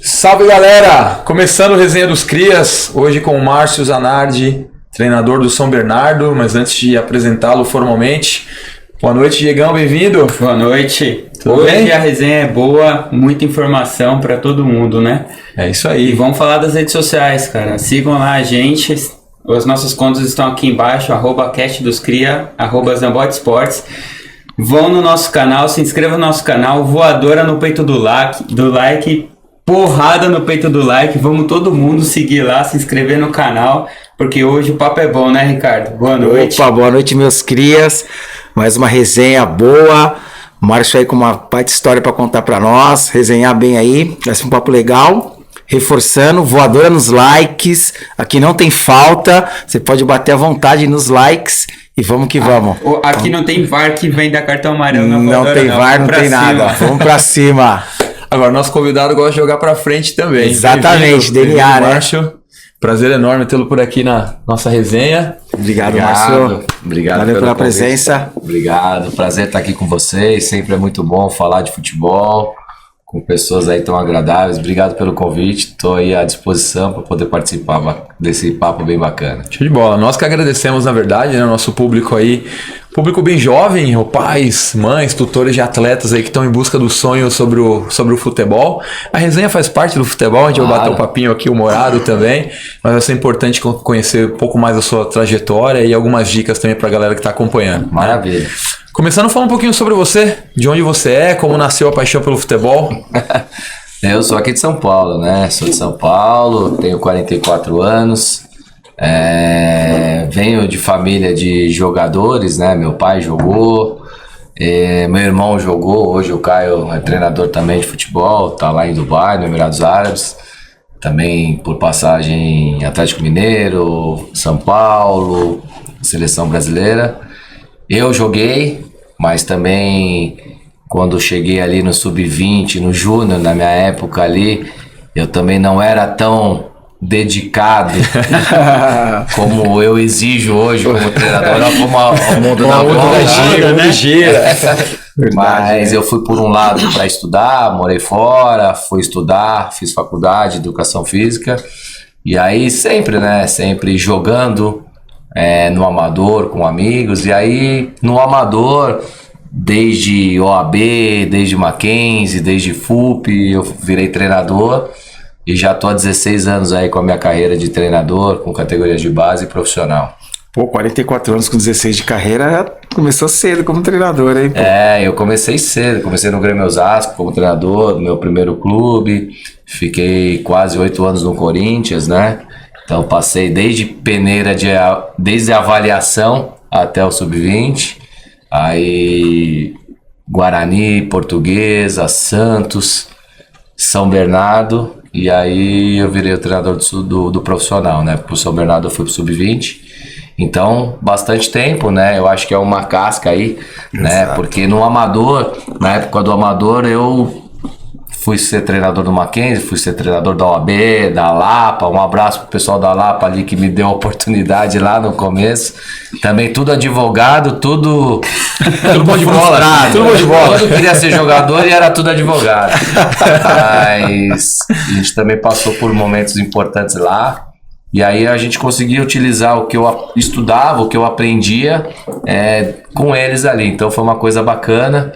Salve, galera! Começando o Resenha dos Crias, hoje com o Márcio Zanardi, treinador do São Bernardo, mas antes de apresentá-lo formalmente, boa noite, Diegão, bem-vindo! Boa noite! Tudo Hoje bem? A resenha é boa, muita informação para todo mundo, né? É isso E aí. vamos falar das redes sociais, cara. Sigam lá a gente, as nossas contas estão aqui embaixo, @castdoscria, @Zambote Esportes. Vão no nosso canal, se inscreva no nosso canal, voadora no peito do like, porrada no peito do like, vamos todo mundo seguir lá, se inscrever no canal, porque hoje o papo é bom, né, Ricardo? Boa noite. Opa, boa noite, meus crias. Mais uma resenha boa. Márcio aí com uma parte de história para contar para nós. Resenhar bem aí. Vai ser um papo legal. Reforçando, voadora nos likes. Aqui não tem falta. Você pode bater à vontade nos likes. E vamos que vamos. Aqui não tem VAR que vem da cartão amarelo. Não tem VAR, não tem nada. Vamos pra cima. Agora, nosso convidado gosta de jogar pra frente também. Exatamente, DNA, né? Márcio, prazer enorme tê-lo por aqui na nossa resenha. Obrigado, Márcio. Obrigado Valeu pela convite. presença. Obrigado, prazer estar aqui com vocês. Sempre é muito bom falar de futebol com pessoas aí tão agradáveis. Obrigado pelo convite. Estou aí à disposição para poder participar desse papo bem bacana. Show de bola. Nós que agradecemos, na verdade, né, o nosso público aí, público bem jovem, pais, mães, tutores de atletas aí que estão em busca do sonho sobre o futebol. A resenha faz parte do futebol, a gente vai bater um papinho aqui humorado também, mas vai ser importante conhecer um pouco mais da sua trajetória e algumas dicas também para a galera que está acompanhando. Maravilha. Começando a falar um pouquinho sobre você, de onde você é, como nasceu a paixão pelo futebol. Eu sou aqui de São Paulo, né? Sou de São Paulo, tenho 44 anos. Venho de família de jogadores, né? Meu pai jogou, meu irmão jogou, hoje o Caio é treinador também de futebol, tá lá em Dubai, no Emirados Árabes, também por passagem em Atlético Mineiro, São Paulo, seleção brasileira. Eu joguei, mas também quando cheguei ali no Sub-20, no Júnior, na minha época ali, eu também não era tão dedicado como eu exijo hoje como treinador. Como o mundo da bola, gira. Mas eu fui por um lado para estudar, morei fora, fui estudar, fiz faculdade de educação física e aí sempre, né, sempre jogando no amador com amigos, e aí no amador desde OAB, desde Mackenzie, desde FUP, eu virei treinador. E já tô há 16 anos aí com a minha carreira de treinador, com categorias de base e profissional. Pô, 44 anos com 16 de carreira, começou cedo como treinador, hein? Pô? Eu comecei cedo, comecei no Grêmio Osasco como treinador, no meu primeiro clube, fiquei quase 8 anos no Corinthians, né? Então passei desde peneira, desde a avaliação até o Sub-20, aí Guarani, Portuguesa, Santos, São Bernardo. E aí eu virei o treinador do profissional, né? Pro São Bernardo eu fui pro Sub-20. Então, bastante tempo, né? Eu acho que é uma casca aí, né? Exato. Porque no amador, na época do amador, eu fui ser treinador do Mackenzie, fui ser treinador da OAB, da Lapa. Um abraço pro pessoal da Lapa ali que me deu a oportunidade lá no começo. Também tudo advogado, tudo bom de bola. Tudo bom de bola. Eu queria ser jogador e era tudo advogado. Mas a gente também passou por momentos importantes lá. E aí a gente conseguia utilizar o que eu estudava, o que eu aprendia com eles ali. Então foi uma coisa bacana.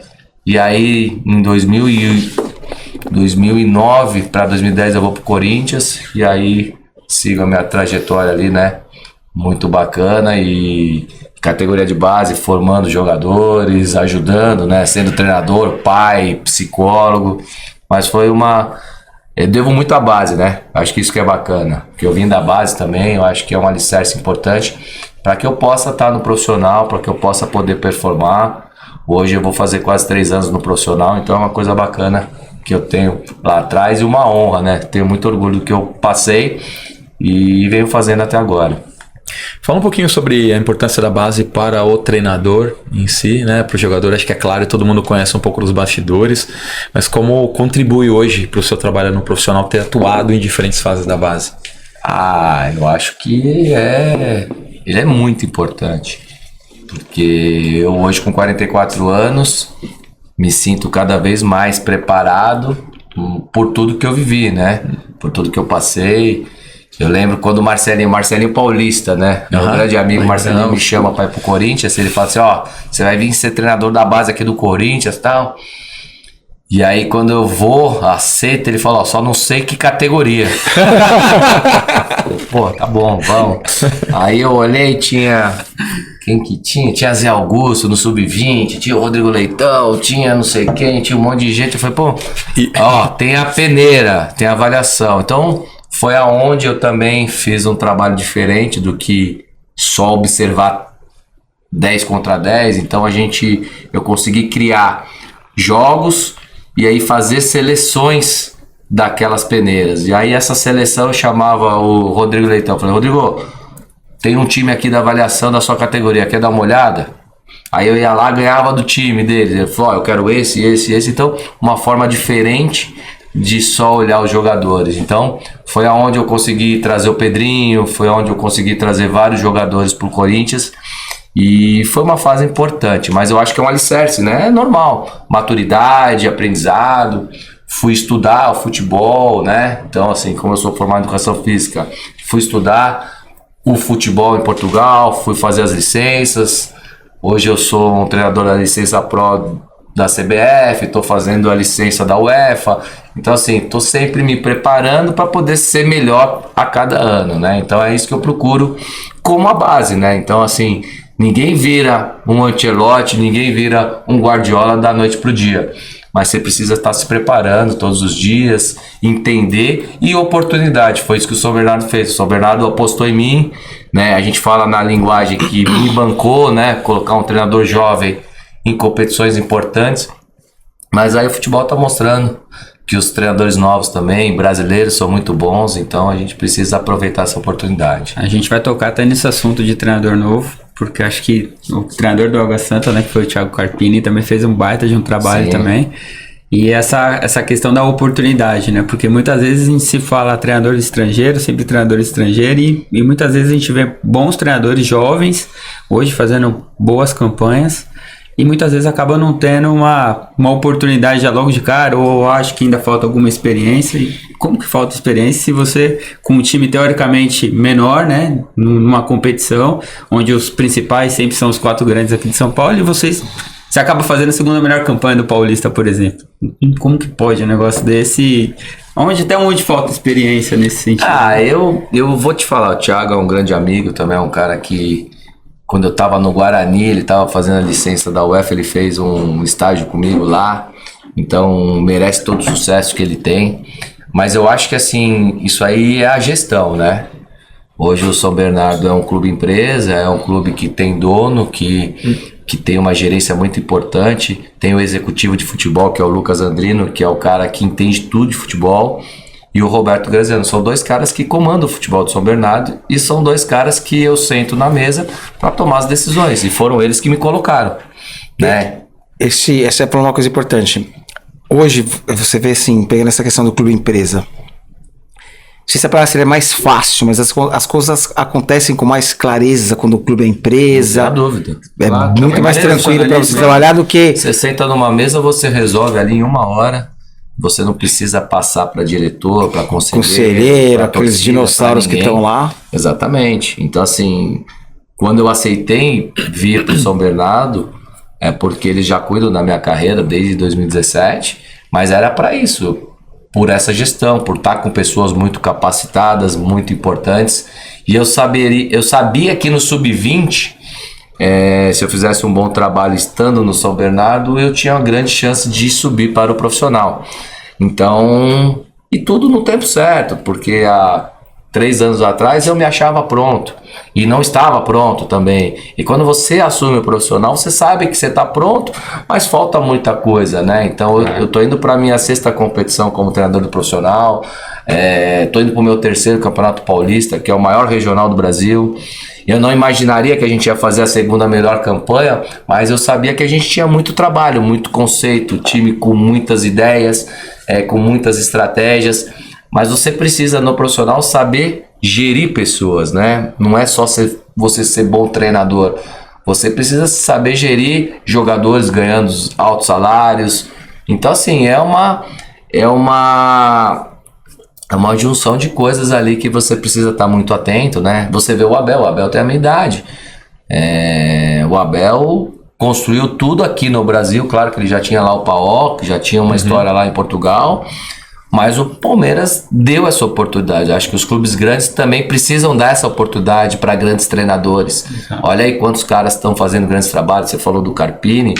E aí em 2009 para 2010 eu vou pro Corinthians. E aí sigo a minha trajetória ali, né? Muito bacana. E categoria de base, formando jogadores, ajudando, né? Sendo treinador, pai, psicólogo. Mas foi eu devo muito à base, né? Acho que isso que é bacana. Porque eu vim da base também, eu acho que é um alicerce importante para que eu possa estar no profissional, para que eu possa poder performar. Hoje eu vou fazer quase 3 anos no profissional, então é uma coisa bacana que eu tenho lá atrás e uma honra, né? Tenho muito orgulho do que eu passei e venho fazendo até agora. Fala um pouquinho sobre a importância da base para o treinador em si, né? Para o jogador, acho que é claro, todo mundo conhece um pouco dos bastidores, mas como contribui hoje para o seu trabalho no profissional ter atuado em diferentes fases da base? Eu acho que ele é muito importante. Porque eu hoje com 44 anos me sinto cada vez mais preparado por tudo que eu vivi, né? Por tudo que eu passei. Eu lembro quando o Marcelinho Paulista, né? Meu grande amigo Marcelinho me chama para ir pro Corinthians. Ele fala assim, ó, você vai vir ser treinador da base aqui do Corinthians e tal. E aí quando eu vou, aceito, ele fala, ó, só não sei que categoria. Pô, tá bom, vamos. Aí eu olhei, tinha... Quem que tinha? Tinha Zé Augusto no Sub-20, tinha o Rodrigo Leitão, tinha não sei quem, tinha um monte de gente. Eu falei, pô, ó, tem a peneira, tem a avaliação. Então, foi aonde eu também fiz um trabalho diferente do que só observar 10 contra 10. Então, eu consegui criar jogos e aí fazer seleções daquelas peneiras. E aí, essa seleção eu chamava o Rodrigo Leitão. Eu falei, Rodrigo, tem um time aqui da avaliação da sua categoria, quer dar uma olhada? Aí eu ia lá, ganhava do time deles. Ele falou, eu quero esse. Então, uma forma diferente de só olhar os jogadores. Então, foi aonde eu consegui trazer o Pedrinho, foi aonde eu consegui trazer vários jogadores pro Corinthians. E foi uma fase importante, mas eu acho que é um alicerce, né? É normal. Maturidade, aprendizado. Fui estudar o futebol, né? Então, assim, como eu sou formado em educação física, fui estudar o futebol em Portugal, fui fazer as licenças. Hoje eu sou um treinador da licença Pro da CBF, estou fazendo a licença da UEFA. Então, assim, estou sempre me preparando para poder ser melhor a cada ano, né? Então é isso que eu procuro como a base, né? Então, assim, ninguém vira um Ancelotti, ninguém vira um Guardiola da noite pro dia. Mas você precisa estar se preparando todos os dias, entender e oportunidade. Foi isso que o São Bernardo fez. O São Bernardo apostou em mim, né? A gente fala na linguagem que me bancou, né? Colocar um treinador jovem em competições importantes. Mas aí o futebol está mostrando que os treinadores novos também, brasileiros, são muito bons. Então a gente precisa aproveitar essa oportunidade. A gente vai tocar até nesse assunto de treinador novo, porque acho que o treinador do Água Santa, né, que foi o Thiago Carpini, também fez um baita de um trabalho. Sim. Também. E essa questão da oportunidade, né? Porque muitas vezes a gente se fala treinador estrangeiro, sempre treinador estrangeiro, e muitas vezes a gente vê bons treinadores jovens, hoje fazendo boas campanhas, e muitas vezes acaba não tendo uma oportunidade já logo de cara, ou acho que ainda falta alguma experiência. E como que falta experiência se você, com um time teoricamente menor, né, numa competição, onde os principais sempre são os 4 grandes aqui de São Paulo, e você acaba fazendo a segunda melhor campanha do Paulista, por exemplo. Como que pode um negócio desse? Até onde falta experiência nesse sentido? Eu vou te falar, o Thiago é um grande amigo, também é um cara que... Quando eu estava no Guarani, ele estava fazendo a licença da UEFA, ele fez um estágio comigo lá, então merece todo o sucesso que ele tem. Mas eu acho que assim, isso aí é a gestão, né? Hoje o São Bernardo é um clube empresa, é um clube que tem dono, que tem uma gerência muito importante, tem o executivo de futebol, que é o Lucas Andrino, que é o cara que entende tudo de futebol, e o Roberto Graziano. São 2 caras que comandam o futebol do São Bernardo e são 2 caras que eu sento na mesa para tomar as decisões. E foram eles que me colocaram, né? Essa é uma coisa importante. Hoje, você vê assim, pegando essa questão do clube empresa. Não sei se a palavra seria mais fácil, mas as coisas acontecem com mais clareza quando o clube é empresa. Não há dúvida. É claro, muito mais tranquilo para você trabalhar do que... Você senta numa mesa, você resolve ali em 1 hora. Você não precisa passar para diretor, para conselheiro, aqueles dinossauros que estão lá. Exatamente. Então, assim, quando eu aceitei vir para o São Bernardo, é porque eles já cuidam da minha carreira desde 2017, mas era para isso, por essa gestão, por estar com pessoas muito capacitadas, muito importantes. E eu sabia que no Sub-20, se eu fizesse um bom trabalho estando no São Bernardo, eu tinha uma grande chance de subir para o profissional. Então, e tudo no tempo certo, porque há 3 anos atrás eu me achava pronto e não estava pronto também. E quando você assume o profissional, você sabe que você está pronto, mas falta muita coisa, né? Então eu estou indo para a minha 6ª competição como treinador do profissional, estou indo para o meu 3º Campeonato Paulista, que é o maior regional do Brasil. Eu não imaginaria que a gente ia fazer a 2ª melhor campanha, mas eu sabia que a gente tinha muito trabalho, muito conceito, time com muitas ideias, com muitas estratégias. Mas você precisa, no profissional, saber gerir pessoas, né? Não é só você ser bom treinador. Você precisa saber gerir jogadores ganhando altos salários. Então, assim, é uma junção de coisas ali que você precisa estar muito atento, né? Você vê o Abel tem a minha idade. O Abel construiu tudo aqui no Brasil, claro que ele já tinha lá o PAOK, já tinha uma história lá em Portugal, mas o Palmeiras deu essa oportunidade. Acho que os clubes grandes também precisam dar essa oportunidade para grandes treinadores. Olha aí quantos caras estão fazendo grandes trabalhos. Você falou do Carpini,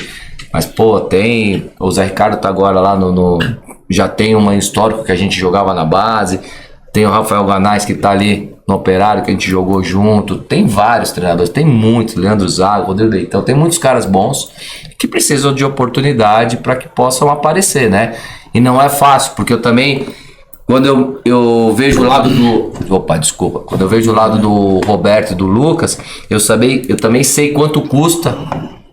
mas pô, tem o Zé Ricardo tá agora lá já tem um histórico que a gente jogava na base. Tem o Rafael Ganais que tá ali no Operário, que a gente jogou junto. Tem vários treinadores, tem muitos, Leandro Zago, Rodrigo Leitão, tem muitos caras bons que precisam de oportunidade para que possam aparecer, né? E não é fácil, porque eu também, quando eu vejo o lado quando eu vejo o lado do Roberto e do Lucas, eu também sei quanto custa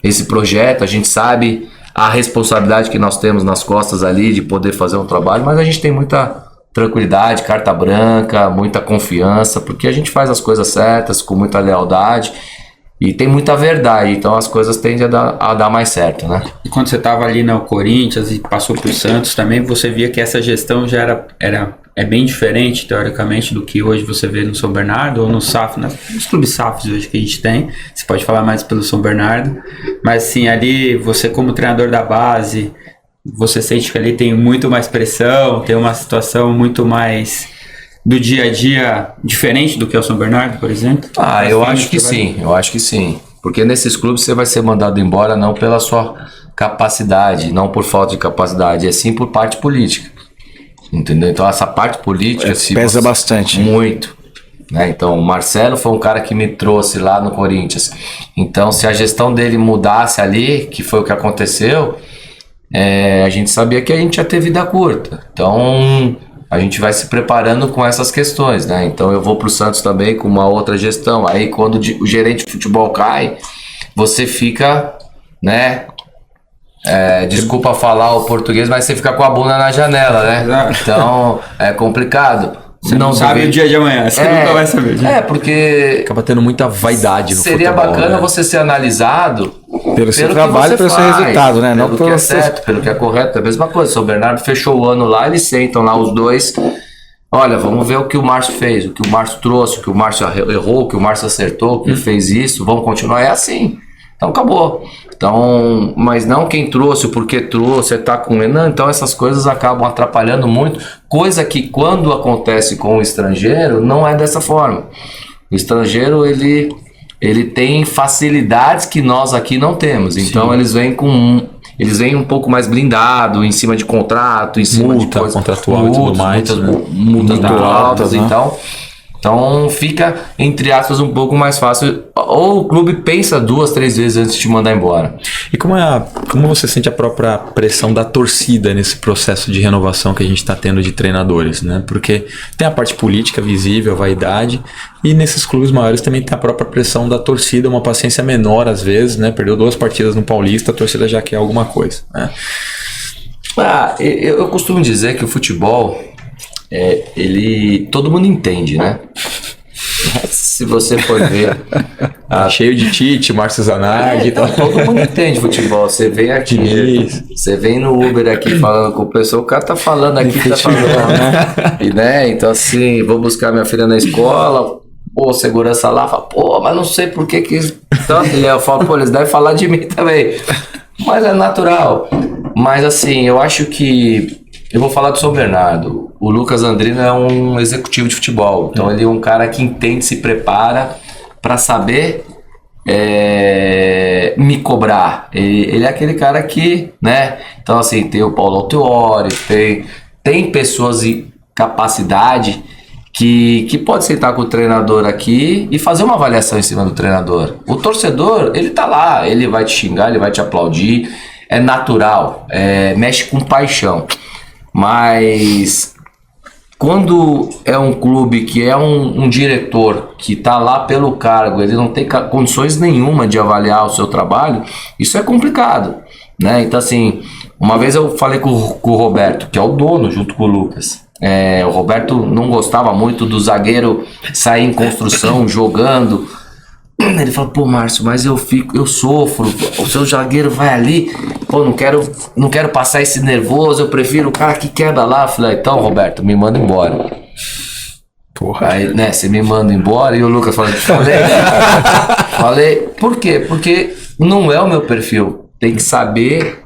esse projeto, a gente sabe a responsabilidade que nós temos nas costas ali de poder fazer um trabalho, mas a gente tem muita tranquilidade, carta branca, muita confiança, porque a gente faz as coisas certas, com muita lealdade e tem muita verdade, então as coisas tendem a dar mais certo, né? E quando você estava ali no Corinthians e passou para o Santos também, você via que essa gestão já é bem diferente, teoricamente, do que hoje você vê no São Bernardo ou no SAF, nos clubes SAFs hoje que a gente tem. Você pode falar mais pelo São Bernardo, mas assim, ali você como treinador da base, você sente que ali tem muito mais pressão, tem uma situação muito mais do dia a dia diferente do que é o São Bernardo, por exemplo? Eu acho que sim. Porque nesses clubes você vai ser mandado embora não pela sua capacidade, não por falta de capacidade, é sim por parte política. Entendeu? Então essa parte política pesa bastante. Muito. Né? Então o Marcelo foi um cara que me trouxe lá no Corinthians. Então se a gestão dele mudasse ali, que foi o que aconteceu, a gente sabia que a gente ia ter vida curta. Então a gente vai se preparando com essas questões, né? Então eu vou pro Santos também com uma outra gestão. Aí quando o gerente de futebol cai, você fica, né? Desculpa falar o português, mas você fica com a bunda na janela, né? Então é complicado. Você não sabe o dia de amanhã, você nunca vai saber. Porque acaba tendo muita vaidade no seria futebol, bacana, né? Você ser analisado pelo seu trabalho e pelo seu resultado, né? Pelo que é certo, pelo que é correto. É a mesma coisa. O São Bernardo fechou o ano lá, eles sentam lá os dois. Olha, vamos ver o que o Márcio fez, o que o Márcio trouxe, o que o Márcio errou, o que o Márcio acertou, o que ele fez isso. Vamos continuar. É assim. Então acabou. Então, mas não quem trouxe, o porquê trouxe, tá com ele. Não, então essas coisas acabam atrapalhando muito. Coisa que quando acontece com o estrangeiro, não é dessa forma. O estrangeiro, ele tem facilidades que nós aqui não temos. Então eles vêm um pouco mais blindado, em cima de contrato, em cima de coisas contratual e tudo mais, multas muito altas, né? Então fica, entre aspas, um pouco mais fácil. Ou o clube pensa 2, 3 vezes antes de te mandar embora. E como você sente a própria pressão da torcida nesse processo de renovação que a gente está tendo de treinadores, né? Porque tem a parte política visível, a vaidade, e nesses clubes maiores também tem a própria pressão da torcida, uma paciência menor às vezes, né? Perdeu 2 partidas no Paulista, a torcida já quer alguma coisa, né? Eu costumo dizer que o futebol, todo mundo entende, né? Se você for ver... cheio de Tite, Márcio Zanardi... Todo mundo entende futebol. Você vem aqui, você vem no Uber aqui falando com o pessoal, o cara tá falando aqui, tá falando, né? E, né? Então assim, vou buscar minha filha na escola, segurança lá, fala, mas não sei por que Então, eu falo, eles devem falar de mim também. Mas é natural. Mas assim, eu acho que... Eu vou falar do São Bernardo. O Lucas Andrino é um executivo de futebol. Então ele é um cara que entende, se prepara para saber me cobrar. Ele é aquele cara que, né? Então assim, tem o Paulo Autuori, tem pessoas de capacidade que pode sentar com o treinador aqui e fazer uma avaliação em cima do treinador. O torcedor, ele tá lá, ele vai te xingar, ele vai te aplaudir. É natural, mexe com paixão. Mas quando é um clube que é um diretor que está lá pelo cargo, ele não tem condições nenhuma de avaliar o seu trabalho, isso é complicado, né? Então assim, uma vez eu falei com o Roberto, que é o dono junto com o Lucas. O Roberto não gostava muito do zagueiro sair em construção, jogando. Ele fala, pô, Márcio, mas eu sofro, o seu zagueiro vai ali, pô, não quero passar esse nervoso, eu prefiro o cara que quebra lá. Eu falei, então, Roberto, me manda embora. Porra. Aí, né, você me manda embora, e o Lucas falou, falei, por quê? Porque não é o meu perfil, tem que saber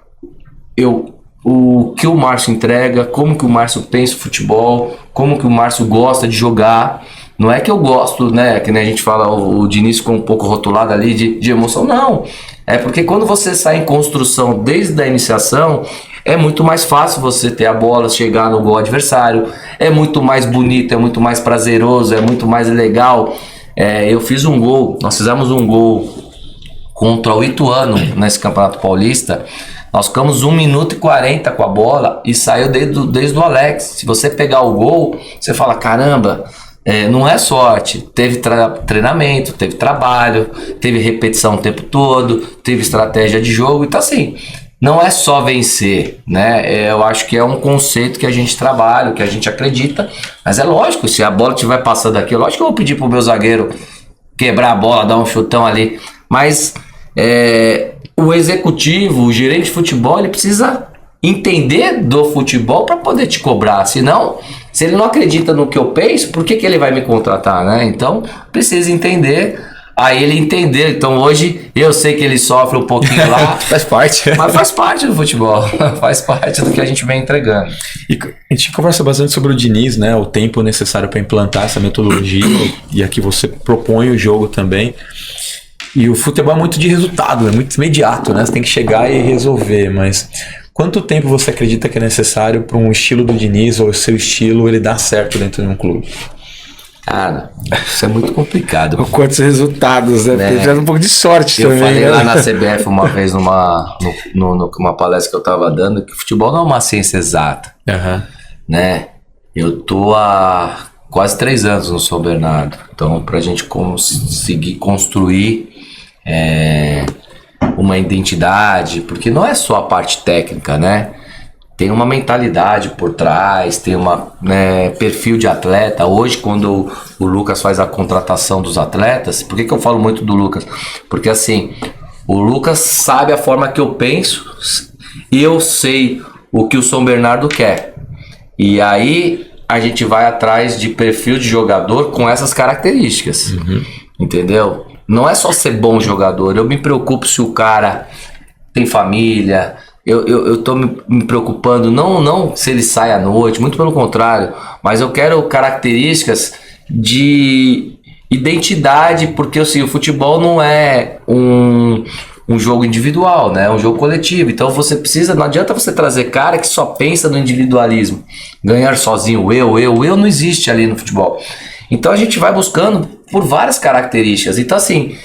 o que o Márcio entrega, como que o Márcio pensa o futebol, como que o Márcio gosta de jogar. Não é que eu gosto, né, que nem a gente fala, o Diniz ficou um pouco rotulado ali de emoção, não. É porque quando você sai em construção desde a iniciação, é muito mais fácil você ter a bola, chegar no gol adversário, é muito mais bonito, é muito mais prazeroso, é muito mais legal. Eu fiz um gol, nós fizemos um gol contra o Ituano nesse Campeonato Paulista. Nós ficamos 1 minuto e 40 com a bola e saiu desde o Alex. Se você pegar o gol, você fala, caramba, não é sorte. Teve treinamento, teve trabalho, teve repetição o tempo todo, teve estratégia de jogo. Então assim, não é só vencer, né? Eu acho que é um conceito que a gente trabalha, que a gente acredita. Mas é lógico, se a bola estiver passando aqui, lógico que eu vou pedir pro meu zagueiro quebrar a bola, dar um chutão ali. Mas o executivo, o gerente de futebol, ele precisa entender do futebol para poder te cobrar. Senão, se ele não acredita no que eu penso, por que ele vai me contratar, né? Então, precisa entender. Aí ele entender. Então, hoje, eu sei que ele sofre um pouquinho lá. Faz parte. Mas faz parte do futebol. Faz parte do que a gente vem entregando. E a gente conversa bastante sobre o Diniz, né? O tempo necessário para implantar essa metodologia. E aqui você propõe o jogo também. E o futebol é muito de resultado, é muito imediato, né? Você tem que chegar e resolver, mas quanto tempo você acredita que é necessário para um estilo do Diniz ou o seu estilo ele dar certo dentro de um clube? Cara, isso é muito complicado. Quantos resultados, né? Porque já um pouco de sorte eu também. falei né? lá na CBF uma vez numa palestra que eu tava dando que o futebol não é uma ciência exata, né? Eu tô há quase 3 anos no São Bernardo, então pra gente conseguir construir uma identidade, porque não é só a parte técnica, né? Tem uma mentalidade por trás, tem perfil de atleta. Hoje, quando o Lucas faz a contratação dos atletas, por que eu falo muito do Lucas? Porque assim, o Lucas sabe a forma que eu penso e eu sei o que o São Bernardo quer. E aí a gente vai atrás de perfil de jogador com essas características, entendeu? Não é só ser bom jogador, eu me preocupo se o cara tem família. Eu tô me preocupando não se ele sai à noite, muito pelo contrário, mas eu quero características de identidade, porque assim, o futebol não é um jogo individual, né? É um jogo coletivo, então você precisa, não adianta você trazer cara que só pensa no individualismo, ganhar sozinho, eu não existe ali no futebol. Então a gente vai buscando por várias características, então assim,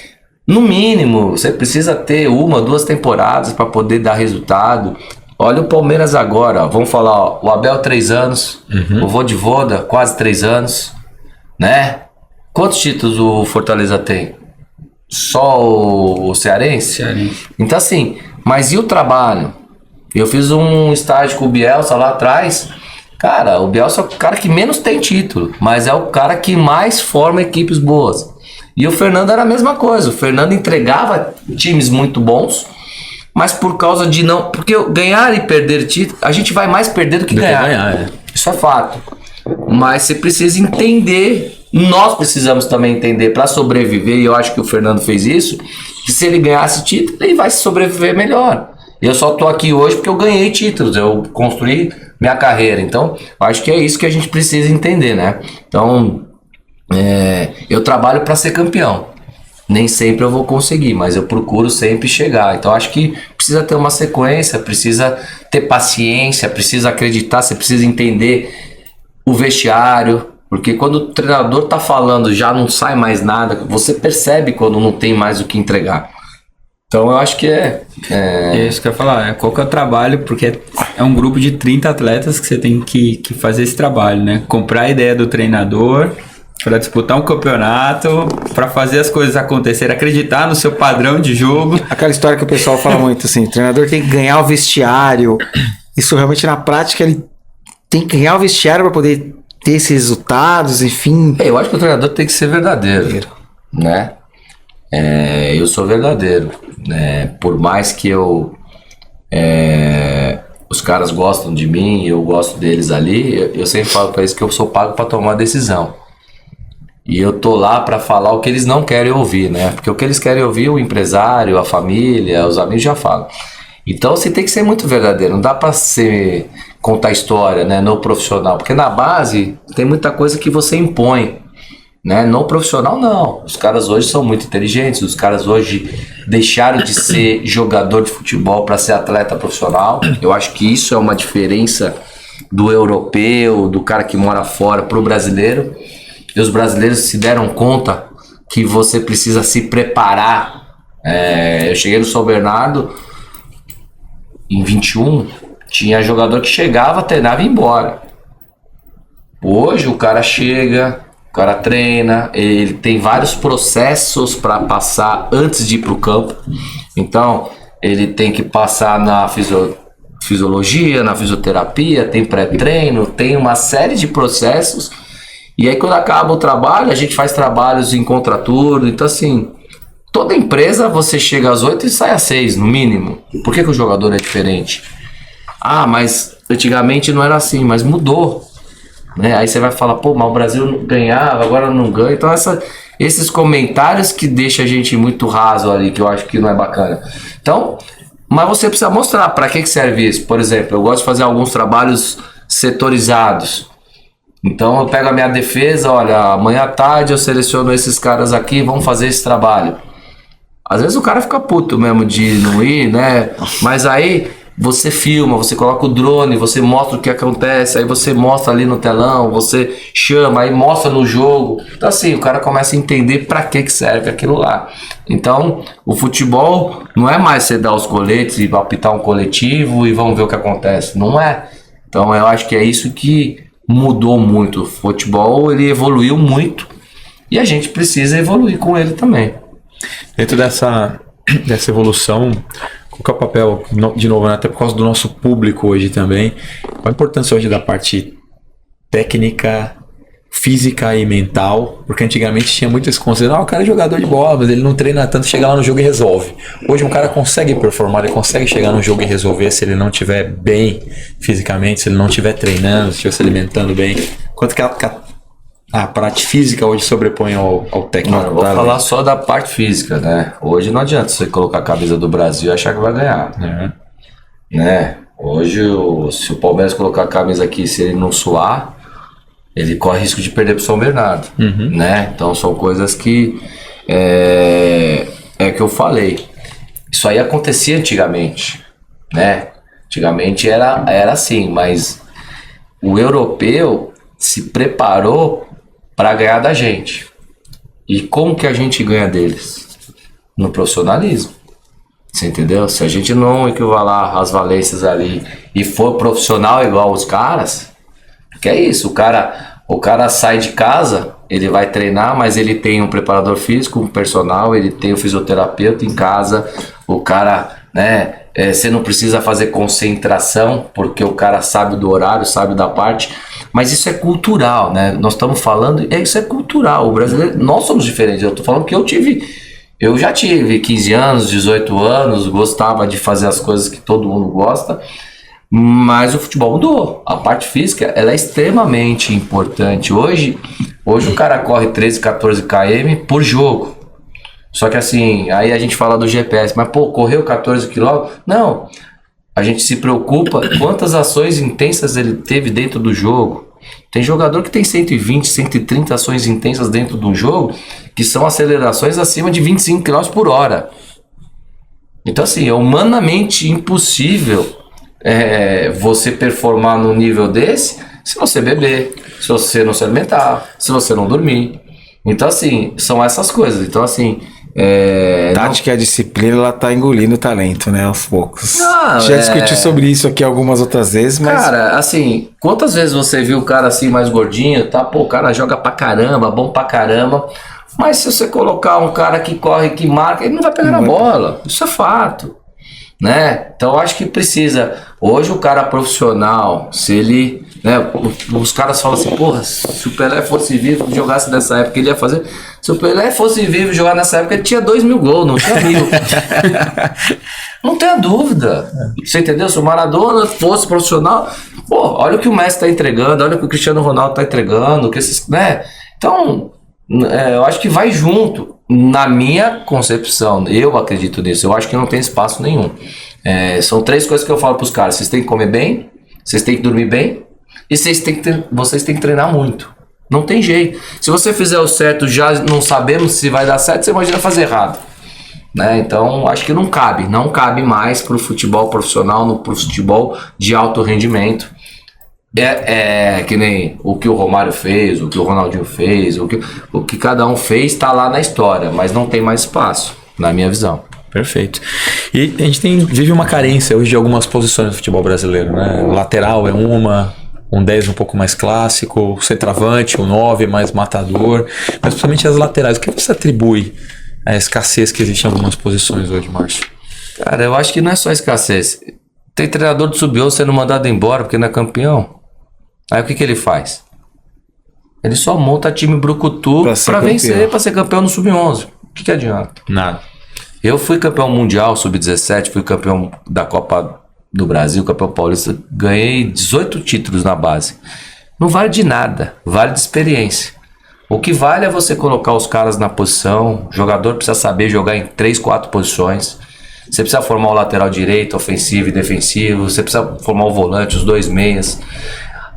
no mínimo, você precisa ter 1, 2 temporadas para poder dar resultado. Olha o Palmeiras agora, ó. Vamos falar, ó, o Abel 3 anos, o Vodivoda quase 3 anos, né? Quantos títulos o Fortaleza tem? Só o Cearense? Então assim, mas e o trabalho? Eu fiz um estágio com o Bielsa lá atrás. Cara, o Bielsa é o cara que menos tem título, mas é o cara que mais forma equipes boas. E o Fernando era a mesma coisa. O Fernando entregava times muito bons, mas por causa de não... Porque ganhar e perder título, a gente vai mais perder do que ganhar. Isso é fato. Mas você precisa entender, nós precisamos também entender para sobreviver, e eu acho que o Fernando fez isso, que se ele ganhasse título, ele vai sobreviver melhor. Eu só tô aqui hoje porque eu ganhei títulos, eu construí minha carreira. Então, acho que é isso que a gente precisa entender, né? Então... eu trabalho para ser campeão. Nem sempre eu vou conseguir, mas eu procuro sempre chegar. Então acho que precisa ter uma sequência, precisa ter paciência, precisa acreditar, você precisa entender o vestiário, porque quando o treinador tá falando já não sai mais nada, você percebe quando não tem mais o que entregar. Então eu acho que é isso que eu ia falar, qual que é o trabalho, porque é um grupo de 30 atletas que você tem que fazer esse trabalho, né? Comprar a ideia do treinador para disputar um campeonato, para fazer as coisas acontecerem, acreditar no seu padrão de jogo. Aquela história que o pessoal fala muito assim, o treinador tem que ganhar o vestiário. Isso realmente na prática ele tem que ganhar o vestiário para poder ter esses resultados, enfim. Eu acho que o treinador tem que ser verdadeiro, né? Eu sou verdadeiro, né? Por mais que os caras gostam de mim, eu gosto deles ali, eu sempre falo pra eles que eu sou pago pra tomar decisão. E eu tô lá pra falar o que eles não querem ouvir, né? Porque o que eles querem ouvir, o empresário, a família, os amigos já falam. Então você tem que ser muito verdadeiro, não dá pra contar história, né? No profissional, porque na base tem muita coisa que você impõe, né? No profissional não, os caras hoje são muito inteligentes, os caras hoje deixaram de ser jogador de futebol para ser atleta profissional. Eu acho que isso é uma diferença do europeu, do cara que mora fora pro brasileiro. E os brasileiros se deram conta que você precisa se preparar. Eu cheguei no São Bernardo em 21, tinha jogador que chegava, treinava e ia embora. Hoje o cara chega, o cara treina, ele tem vários processos para passar antes de ir para o campo. Então ele tem que passar na fisiologia, na fisioterapia, tem pré-treino, tem uma série de processos. E aí quando acaba o trabalho, a gente faz trabalhos em contraturno. Então assim, toda empresa você chega às 8 e sai às 6, no mínimo. Por que o jogador é diferente? Ah, mas antigamente não era assim, mas mudou. Né? Aí você vai falar, pô, mas o Brasil ganhava, agora não ganha. Então esses comentários que deixam a gente muito raso ali, que eu acho que não é bacana. Então, mas você precisa mostrar para que serve isso. Por exemplo, eu gosto de fazer alguns trabalhos setorizados. Então eu pego a minha defesa, olha, amanhã à tarde eu seleciono esses caras aqui, vamos fazer esse trabalho. Às vezes o cara fica puto mesmo de não ir, né? Mas aí você filma, você coloca o drone, você mostra o que acontece, aí você mostra ali no telão, você chama, aí mostra no jogo. Então assim, o cara começa a entender para que serve aquilo lá. Então, o futebol não é mais você dar os coletes e apitar um coletivo e vamos ver o que acontece. Não é. Então eu acho que é isso que mudou muito. O futebol, ele evoluiu muito e a gente precisa evoluir com ele também. Dentro dessa evolução, qual que é o papel, de novo, né, até por causa do nosso público hoje também, qual a importância hoje da parte técnica, física e mental? Porque antigamente tinha muito esse conceito, o cara é jogador de bola, mas ele não treina tanto, chega lá no jogo e resolve. Hoje um cara consegue performar, ele consegue chegar no jogo e resolver se ele não estiver bem fisicamente, se ele não estiver treinando, se estiver se alimentando bem. Quanto que a parte física hoje sobrepõe ao técnico? Não, eu vou falar só da parte física, né? Hoje não adianta você colocar a camisa do Brasil e achar que vai ganhar. Né? Hoje, se o Palmeiras colocar a camisa aqui, se ele não suar, ele corre risco de perder pro São Bernardo. Né? Então são coisas que que eu falei. Isso aí acontecia antigamente, né? Antigamente era assim, mas o europeu se preparou para ganhar da gente. E como que a gente ganha deles? No profissionalismo. Você entendeu? Se a gente não equivalar as valências ali e for profissional igual os caras, que é isso, o cara sai de casa, ele vai treinar, mas ele tem um preparador físico, um personal, ele tem um fisioterapeuta em casa, o cara, né, você não precisa fazer concentração, porque o cara sabe do horário, sabe da parte, mas isso é cultural, né? Nós estamos falando, isso é cultural, o brasileiro, nós somos diferentes. Eu tô falando que eu já tive 15 anos, 18 anos, gostava de fazer as coisas que todo mundo gosta, mas o futebol mudou. A parte física, ela é extremamente importante. Hoje o cara corre 13, 14 km por jogo. Só que assim, aí a gente fala do GPS, mas pô, correu 14 km? Não. A gente se preocupa quantas ações intensas ele teve dentro do jogo. Tem jogador que tem 120, 130 ações intensas dentro do jogo, que são acelerações acima de 25 km por hora. Então assim, é humanamente impossível você performar num nível desse se você beber, se você não se alimentar, se você não dormir. Então assim, são essas coisas. Então assim, Tática e a disciplina, ela tá engolindo o talento, né, aos poucos. Já discutiu sobre isso aqui algumas outras vezes, mas... Cara, assim, quantas vezes você viu o cara assim mais gordinho, tá? Pô, o cara joga pra caramba, bom pra caramba, mas se você colocar um cara que corre, que marca, ele não vai pegar na bola. Isso é fato, né? Então eu acho que precisa... Hoje o cara profissional, se ele né? Os caras falam assim, porra, se o Pelé fosse vivo, jogasse nessa época, ele ia fazer. Se o Pelé fosse vivo jogar nessa época, ele tinha 2.000 gols, não tinha 1.000. Não tenha dúvida. Você entendeu? Se o Maradona fosse profissional, pô, olha o que o Messi tá entregando, olha o que o Cristiano Ronaldo tá entregando, que esses, né? Então, eu acho que vai junto. Na minha concepção, eu acredito nisso. Eu acho que não tem espaço nenhum. São 3 coisas que eu falo pros caras. Vocês têm que comer bem, vocês têm que dormir bem e vocês têm que treinar muito. Não tem jeito. Se você fizer o certo, já não sabemos se vai dar certo, você imagina fazer errado. Né? Então, acho que não cabe mais pro futebol profissional, pro futebol de alto rendimento. Que nem o que o Romário fez, o que o Ronaldinho fez, o que cada um fez está lá na história, mas não tem mais espaço, na minha visão. Perfeito. E a gente vive uma carência hoje de algumas posições do futebol brasileiro, né? O lateral é um 10 um pouco mais clássico, o centroavante, o 9 mais matador, mas principalmente as laterais. O que você atribui à escassez que existe em algumas posições hoje, Márcio? Cara, eu acho que não é só escassez. Tem treinador do Sub-11 sendo mandado embora porque não é campeão. Aí o que ele faz? Ele só monta time brucutu pra vencer, pra ser campeão no Sub-11. O que adianta? Nada. Eu fui campeão mundial Sub-17, fui campeão da Copa do Brasil, campeão paulista. Ganhei 18 títulos na base. Não vale de nada, vale de experiência. O que vale é você colocar os caras na posição. O jogador precisa saber jogar em 3, 4 posições. Você precisa formar o lateral direito, ofensivo e defensivo. Você precisa formar o volante, os 2 meias.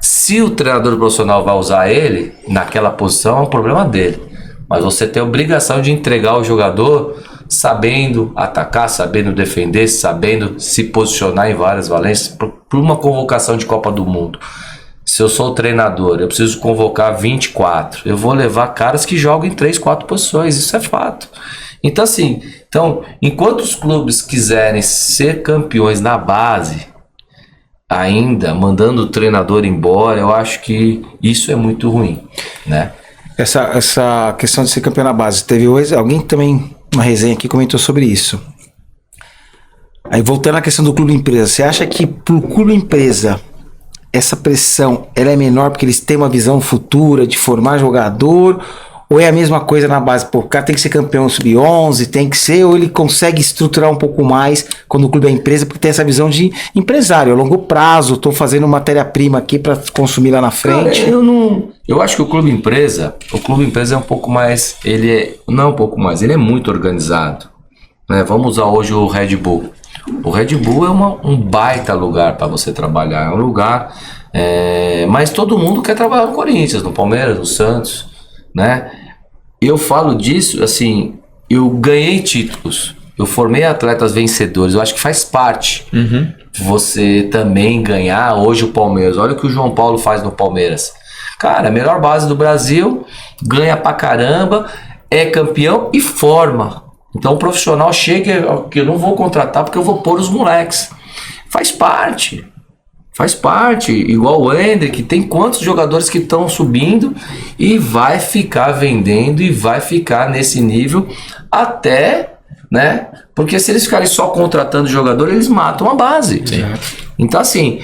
Se o treinador profissional vai usar ele naquela posição, é um problema dele. Mas você tem a obrigação de entregar o jogador sabendo atacar, sabendo defender, sabendo se posicionar em várias valências por uma convocação de Copa do Mundo. Se eu sou o treinador, eu preciso convocar 24. Eu vou levar caras que jogam em 3, 4 posições. Isso é fato. Então, assim, enquanto os clubes quiserem ser campeões na base, ainda mandando o treinador embora, eu acho que isso é muito ruim, né? Essa questão de ser campeão na base, teve hoje alguém também, uma resenha aqui, comentou sobre isso. Aí voltando à questão do clube empresa, você acha que pro clube empresa essa pressão ela é menor porque eles têm uma visão futura de formar jogador, ou é a mesma coisa na base? Pô, o cara tem que ser campeão sub-11, tem que ser, ou ele consegue estruturar um pouco mais quando o clube é empresa, porque tem essa visão de empresário, a longo prazo, estou fazendo matéria-prima aqui para consumir lá na frente. Cara, eu acho que o clube empresa é um pouco mais, ele é muito organizado, né? Vamos usar hoje o Red Bull. O Red Bull é um baita lugar para você trabalhar, é um lugar, mas todo mundo quer trabalhar no Corinthians, no Palmeiras, no Santos, né? Eu falo disso, assim, eu ganhei títulos, eu formei atletas vencedores, eu acho que faz parte você também ganhar. Hoje o Palmeiras, olha o que o João Paulo faz no Palmeiras, cara, a melhor base do Brasil, ganha pra caramba, é campeão e forma. Então o profissional chega, que eu não vou contratar porque eu vou pôr os moleques. Faz parte, igual o Hendrick, tem quantos jogadores que estão subindo e vai ficar vendendo e vai ficar nesse nível até, né? Porque se eles ficarem só contratando jogador, eles matam a base. Sim. Então assim,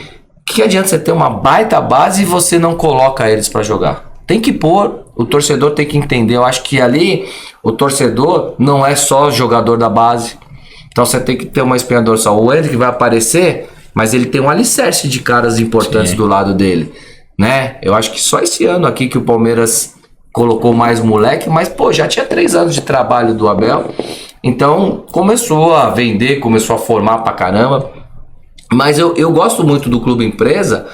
que adianta você ter uma baita base e você não coloca eles para jogar? Tem que pôr, o torcedor tem que entender. Eu acho que ali o torcedor não é só jogador da base. Então você tem que ter uma espinha dorsal. O Hendrick vai aparecer, mas ele tem um alicerce de caras importantes do lado dele, né? Eu acho que só esse ano aqui que o Palmeiras colocou mais moleque, mas pô, já tinha 3 anos de trabalho do Abel, então começou a vender, começou a formar pra caramba. Mas eu gosto muito do clube empresa,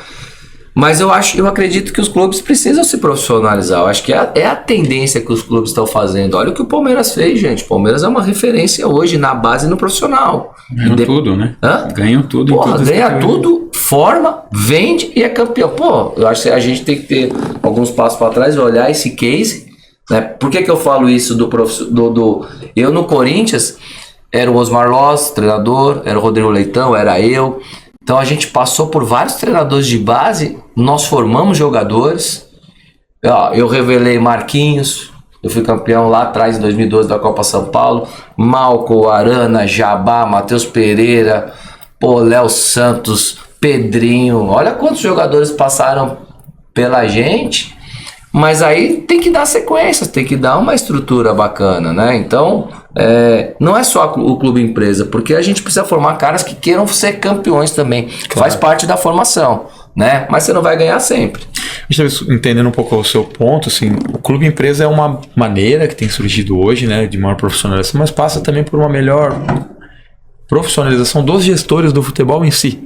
mas eu acredito que os clubes precisam se profissionalizar. Eu acho que é a tendência que os clubes estão fazendo. Olha o que o Palmeiras fez, gente. O Palmeiras é uma referência hoje na base e no profissional. Ganham tudo, né? Ganham tudo. Porra, ganha tudo, forma, vende e é campeão. Pô, eu acho que a gente tem que ter alguns passos para trás e olhar esse case, né? Por que eu falo isso eu no Corinthians, era o Osmar Loss, treinador, era o Rodrigo Leitão, era eu. Então a gente passou por vários treinadores de base, nós formamos jogadores. Eu revelei Marquinhos, eu fui campeão lá atrás em 2012 da Copa São Paulo, Malco, Arana, Jabá, Matheus Pereira, Léo Santos, Pedrinho, olha quantos jogadores passaram pela gente, mas aí tem que dar sequências, tem que dar uma estrutura bacana, né? Então, não é só o clube empresa, porque a gente precisa formar caras que queiram ser campeões também, faz parte da formação, né? Mas você não vai ganhar sempre. Entendendo um pouco o seu ponto, assim, o clube empresa é uma maneira que tem surgido hoje, né, de maior profissionalização, mas passa também por uma melhor profissionalização dos gestores do futebol em si,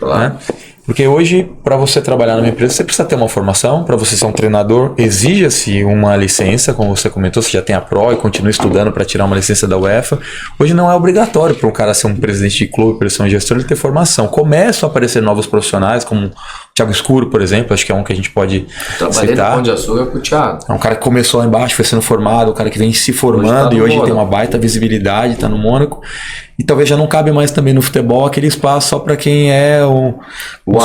né? Porque hoje, para você trabalhar numa empresa, você precisa ter uma formação. Para você ser um treinador, exige-se uma licença, como você comentou, você já tem a Pro e continua estudando para tirar uma licença da UEFA. Hoje não é obrigatório para um cara ser um presidente de clube, para ser um gestor, ele ter formação. Começam a aparecer novos profissionais, como o Thiago Escuro, por exemplo, acho que é um que a gente pode Trabalhei citar. no Pão de Açúcar com o Thiago. É um cara que começou lá embaixo, foi sendo formado, o cara que vem se formando e hoje tem uma baita visibilidade, está no Mônaco. E talvez já não cabe mais também no futebol aquele espaço só para quem é o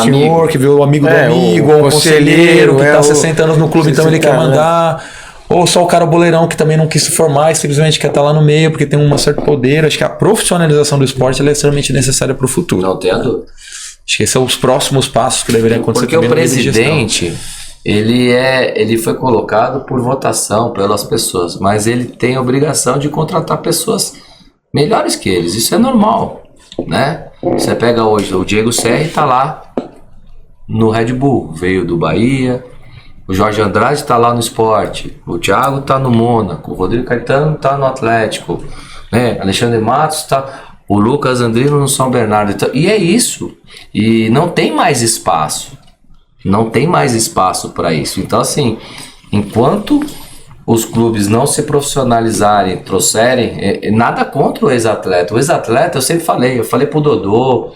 senhor amigo. que vê o amigo do amigo, ou o conselheiro que está 60 anos no clube, então ele quer mandar. Ou só o cara boleirão que também não quis se formar e simplesmente quer estar lá no meio porque tem um certo poder. Acho que a profissionalização do esporte ela é extremamente necessária para o futuro. Não tenha dúvida. Acho que esses são os próximos passos que deveriam acontecer. Porque o presidente, ele foi colocado por votação pelas pessoas, mas ele tem a obrigação de contratar pessoas melhores que eles. Isso é normal, né? Você pega hoje, o Diego Serri tá lá no Red Bull, veio do Bahia. O Jorge Andrade tá lá no Sport. O Thiago tá no Mônaco. O Rodrigo Caetano tá no Atlético, né? Alexandre Matos tá... O Lucas Andrino no São Bernardo. Então, e é isso. E não tem mais espaço. Não tem mais espaço para isso. Então, assim, enquanto os clubes não se profissionalizarem, trouxerem, nada contra o ex-atleta. O ex-atleta, eu sempre falei, eu falei pro Dodô,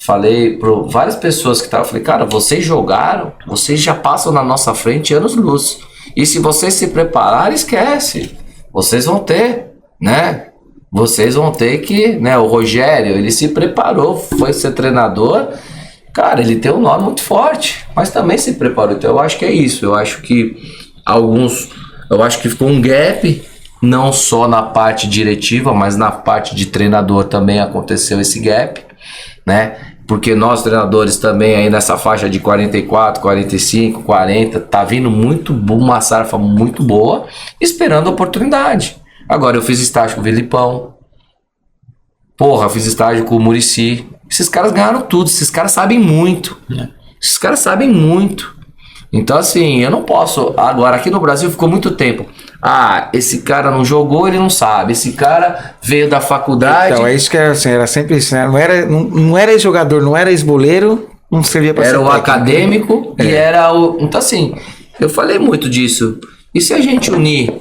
falei para várias pessoas que estavam, falei, cara, vocês jogaram, vocês já passam na nossa frente anos-luz. E se vocês se prepararem, esquece. Vocês vão ter, né? Vocês vão ter que, né? O Rogério, ele se preparou, foi ser treinador. Cara, ele tem um nome muito forte, mas também se preparou. Então eu acho que é isso. Eu acho que eu acho que ficou um gap, não só na parte diretiva, mas na parte de treinador também aconteceu esse gap, né? Porque nós treinadores também aí nessa faixa de 44, 45, 40, tá vindo uma safra muito boa, esperando a oportunidade. Agora eu fiz estágio com o Vilipão, eu fiz estágio com o Muricy. Esses caras ganharam tudo, esses caras sabem muito. Esses caras sabem muito. Então assim, eu não posso... Agora aqui no Brasil ficou muito tempo. Esse cara não jogou, ele não sabe. Esse cara veio da faculdade... Então, é isso que era, assim, era sempre isso, né? Não era ex-jogador, não era ex-boleiro, não servia pra ser Era o técnico. acadêmico e era o... Então assim, eu falei muito disso. E se a gente unir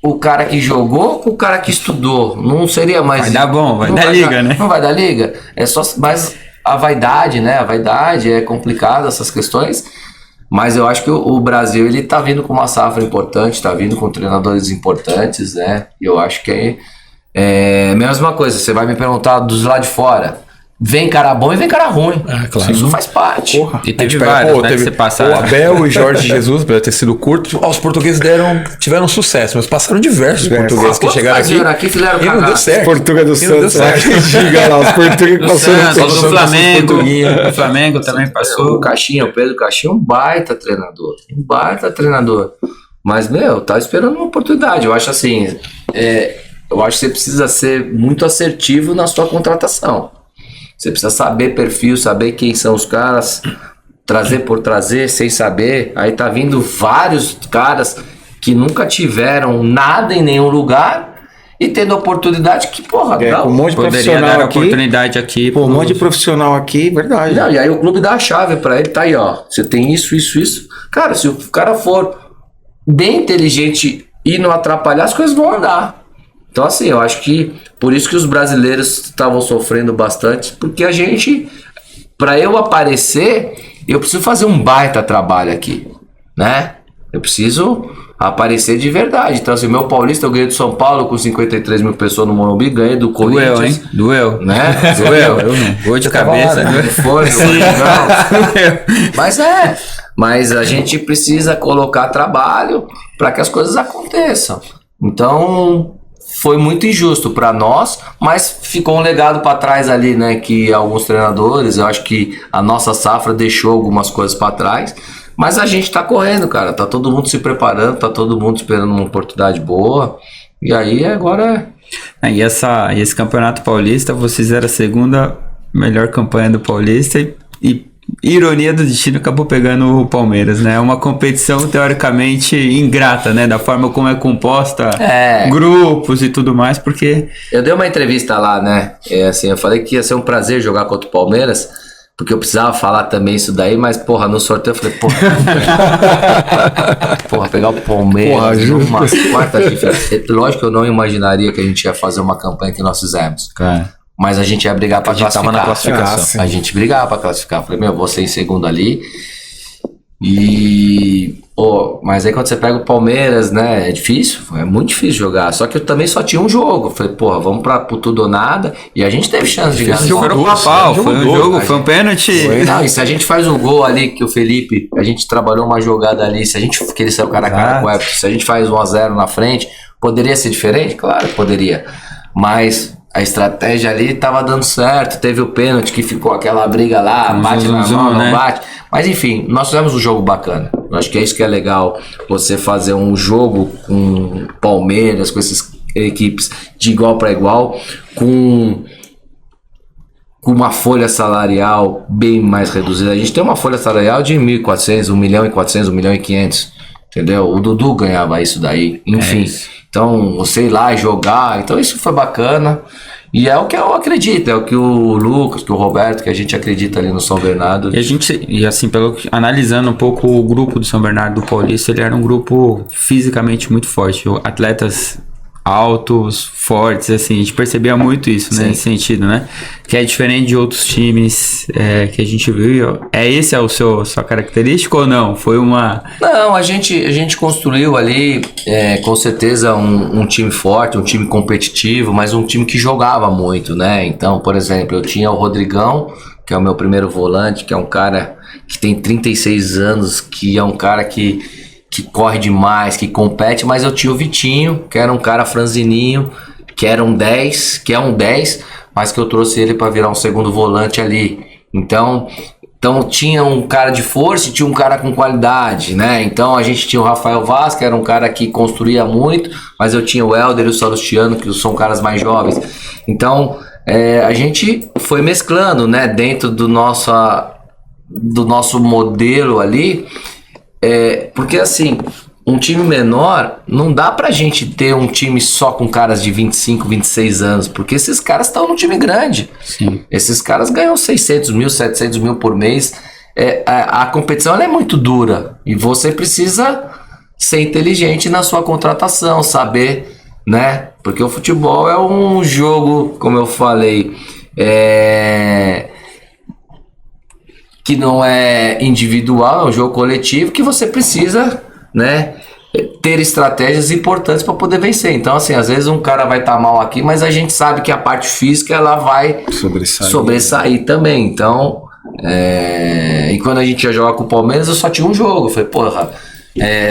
o cara que jogou com o cara que estudou? Não seria mais... Vai dar bom, vai dar liga, né? Não vai dar liga. É só... Mas a vaidade, né? A vaidade é complicada, essas questões... Mas eu acho que o Brasil, ele tá vindo com uma safra importante, tá vindo com treinadores importantes, né? E eu acho que é a mesma coisa. Você vai me perguntar dos lá de fora. Vem cara bom e vem cara ruim. Claro. Isso faz parte. E teve vários, né, que você passaram. O Abel e Jorge Jesus, para ter sido curto, os portugueses tiveram sucesso, mas passaram diversos portugueses que chegaram aqui fizeram e não deu certo. Portuga do E não deu Santos, certo. diga lá, os portugueses Do passaram Santos, do Flamengo. Portuguinha. O Flamengo também passou. O Caixinha, o Pedro Caixinha é um baita treinador. Mas, tá esperando uma oportunidade. Eu acho assim, eu acho que você precisa ser muito assertivo na sua contratação. Você precisa saber perfil, saber quem são os caras, trazer por trazer, sem saber. Aí tá vindo vários caras que nunca tiveram nada em nenhum lugar e tendo oportunidade que, com um monte de Poderia profissional dar aqui. oportunidade aqui. Um monte de profissional aqui, verdade. Não, e aí o clube dá a chave pra ele, tá aí, ó. Você tem isso. Cara, se o cara for bem inteligente e não atrapalhar, as coisas vão andar. Então, assim, eu acho que por isso que os brasileiros estavam sofrendo bastante, porque pra eu aparecer, eu preciso fazer um baita trabalho aqui, né? Eu preciso aparecer de verdade. Então, assim, meu Paulista, eu ganhei do São Paulo com 53 mil pessoas no Morumbi, ganhei do Corinthians. Doeu, hein? Doeu. Né? Doeu. Gol de cabeça. Não foi, mas a gente precisa colocar trabalho para que as coisas aconteçam. Então, foi muito injusto para nós, mas ficou um legado para trás ali, né? Que alguns treinadores, eu acho que a nossa safra deixou algumas coisas para trás, mas a gente tá correndo, cara. Tá todo mundo se preparando, tá todo mundo esperando uma oportunidade boa. E aí agora. E esse Campeonato Paulista, vocês eram a segunda melhor campanha do Paulista e ironia do destino, acabou pegando o Palmeiras, né? Uma competição teoricamente ingrata, né? Da forma como é composta, grupos e tudo mais, porque... Eu dei uma entrevista lá, né? Assim, eu falei que ia ser um prazer jogar contra o Palmeiras, porque eu precisava falar também isso daí, mas, porra, no sorteio eu falei, porra, pegar o Palmeiras numa quarta diferença. Lógico que eu não imaginaria que a gente ia fazer uma campanha que nós fizemos. Mas a gente ia brigar pra classificar. Tava na classificação. A gente brigava pra classificar. Falei, vou ser em segundo ali. Mas aí quando você pega o Palmeiras, né? É difícil, é muito difícil jogar. Só que eu também só tinha um jogo. Falei, vamos pro tudo ou nada. E a gente teve chance de ganhar. Foi um pênalti. Não, e se a gente faz um gol ali, que o Felipe, a gente trabalhou uma jogada ali, que ele saiu cara a cara com o Everton, se a gente faz 1-0 na frente, poderia ser diferente? Claro que poderia. Mas a estratégia ali tava dando certo, teve o pênalti que ficou aquela briga lá, bate na mão, não bate. Mas enfim, nós fizemos um jogo bacana. Eu acho que é isso que é legal, você fazer um jogo com Palmeiras, com essas equipes de igual para igual, com uma folha salarial bem mais reduzida. A gente tem uma folha salarial de 1.400, 1.400.000, 1.500.000, entendeu? O Dudu ganhava isso daí, enfim. Então, você ir lá e jogar, então isso foi bacana. E é o que eu acredito, é o que o Lucas, que o Roberto, que a gente acredita ali no São Bernardo. E assim, analisando um pouco o grupo do São Bernardo do Paulista, ele era um grupo fisicamente muito forte. Atletas altos, fortes, assim, a gente percebia muito isso, né, nesse sentido, né? Que é diferente de outros times que a gente viu. Esse é sua característica ou não? Foi uma... Não, a gente construiu ali, com certeza, um time forte, um time competitivo, mas um time que jogava muito, né? Então, por exemplo, eu tinha o Rodrigão, que é o meu primeiro volante, que é um cara que tem 36 anos, que é um cara que corre demais, que compete, mas eu tinha o Vitinho, que era um cara franzininho, que é um 10, mas que eu trouxe ele para virar um segundo volante ali. Então tinha um cara de força e tinha um cara com qualidade, né? Então a gente tinha o Rafael Vaz, que era um cara que construía muito, mas eu tinha o Helder e o Salustiano, que são caras mais jovens. Então a gente foi mesclando, né? Dentro do nosso modelo ali. Porque assim, um time menor, não dá pra gente ter um time só com caras de 25, 26 anos, porque esses caras estão num time grande. Sim. Esses caras ganham 600 mil, 700 mil por mês. A competição ela é muito dura e você precisa ser inteligente na sua contratação, saber, né? Porque o futebol é um jogo, como eu falei, que não é individual, é um jogo coletivo que você precisa, né, ter estratégias importantes para poder vencer. Então, assim, às vezes um cara vai estar mal aqui, mas a gente sabe que a parte física ela vai sobressair também. Então, e quando a gente ia jogar com o Palmeiras, eu só tinha um jogo. Eu falei,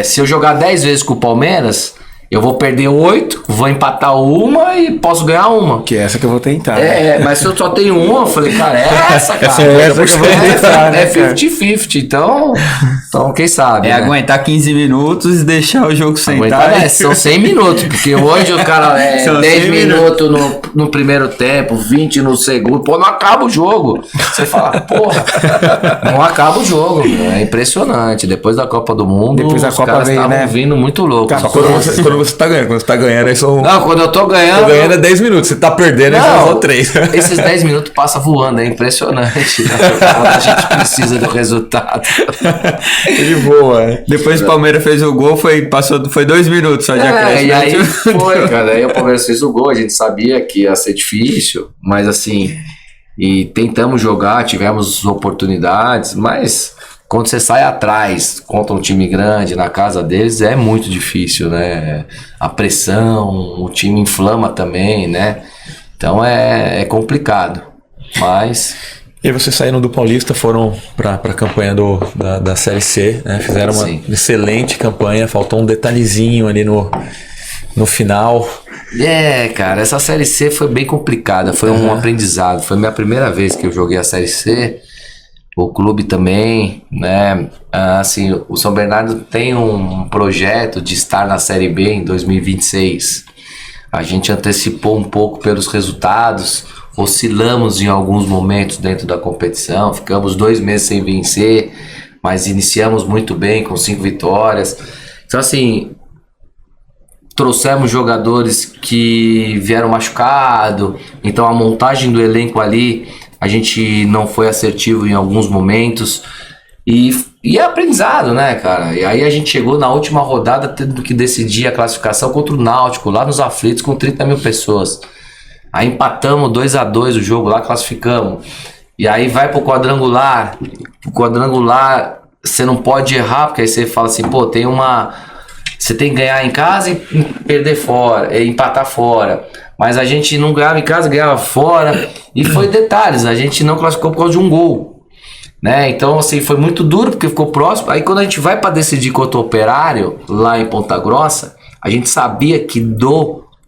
se eu jogar 10 vezes com o Palmeiras, eu vou perder 8, vou empatar uma e posso ganhar uma. Que é essa que eu vou tentar. Mas se eu só tenho uma, eu falei, cara, essa, cara. Essa que eu vou tentar, né, 50-50, então quem sabe, né? Aguentar 15 minutos e deixar o jogo sentar. São 100 minutos, porque hoje o cara 10 minutos no primeiro tempo, 20 no segundo, não acaba o jogo. Você fala, porra, não acaba o jogo, é impressionante. Depois da Copa do Mundo, os caras estavam vindo muito loucos. Quando você tá ganhando. Quando você tá ganhando, aí são... Não, quando eu tô ganhando... Tô ganhando é 10 minutos. Você tá perdendo, aí são 3. Esses 10 minutos passa voando, é impressionante. A gente precisa do resultado. Ele voa, Depois o Palmeiras fez o gol, foi 2 minutos só de acréscimo. E aí foi, cara. Aí o Palmeiras fez o gol, a gente sabia que ia ser difícil, mas assim... E tentamos jogar, tivemos oportunidades, mas... Quando você sai atrás contra um time grande na casa deles, é muito difícil, né? A pressão, o time inflama também, né? Então é complicado, mas... E aí vocês saíram do Paulista, foram para a campanha da Série C, né? Fizeram uma excelente campanha, faltou um detalhezinho ali no final. Cara, essa Série C foi bem complicada, foi um aprendizado. Foi minha primeira vez que eu joguei a Série C, o clube também, né? Assim, o São Bernardo tem um projeto de estar na Série B em 2026. A gente antecipou um pouco pelos resultados, oscilamos em alguns momentos dentro da competição, ficamos 2 meses sem vencer, mas iniciamos muito bem com 5 vitórias. Então, assim, trouxemos jogadores que vieram machucado, então a montagem do elenco ali, a gente não foi assertivo em alguns momentos, e é aprendizado, né, cara? E aí a gente chegou na última rodada tendo que decidir a classificação contra o Náutico, lá nos aflitos, com 30 mil pessoas. Aí empatamos 2-2 o jogo lá, classificamos. E aí vai pro quadrangular. O quadrangular, você não pode errar, porque aí você fala assim, pô, você tem que ganhar em casa e perder fora, e empatar fora. Mas a gente não ganhava em casa, ganhava fora. E foi detalhes, a gente não classificou por causa de um gol. Né? Então, assim, foi muito duro, porque ficou próximo. Aí quando a gente vai para decidir contra o Operário, lá em Ponta Grossa, a gente sabia que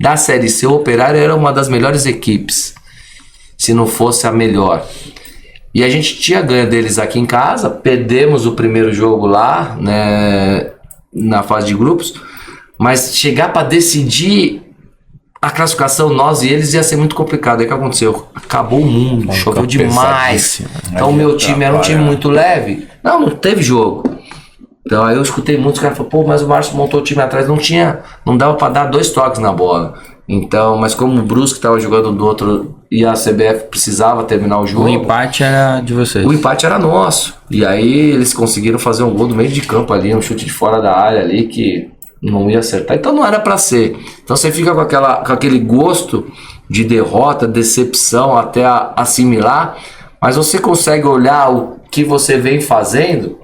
da Série C, o Operário era uma das melhores equipes, se não fosse a melhor. E a gente tinha ganho deles aqui em casa, perdemos o primeiro jogo lá, né, na fase de grupos, mas chegar para decidir a classificação, nós e eles, ia ser muito complicado. Aí o que aconteceu? Acabou o mundo, choveu demais. Então o meu time era um time muito leve. Não teve jogo. Então aí eu escutei muitos caras falando, pô, mas o Márcio montou o time atrás, não dava para dar 2 toques na bola. Então, mas como o Brusque estava jogando do outro e a CBF precisava terminar o jogo, O empate era de vocês. o empate era nosso. E aí eles conseguiram fazer um gol do meio de campo ali, um chute de fora da área ali que não ia acertar. Então não era para ser. Então você fica com aquele gosto de derrota, decepção até assimilar, mas você consegue olhar o que você vem fazendo.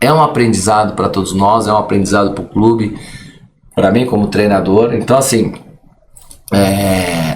É um aprendizado para todos nós, é um aprendizado para o clube, para mim como treinador. Então, assim,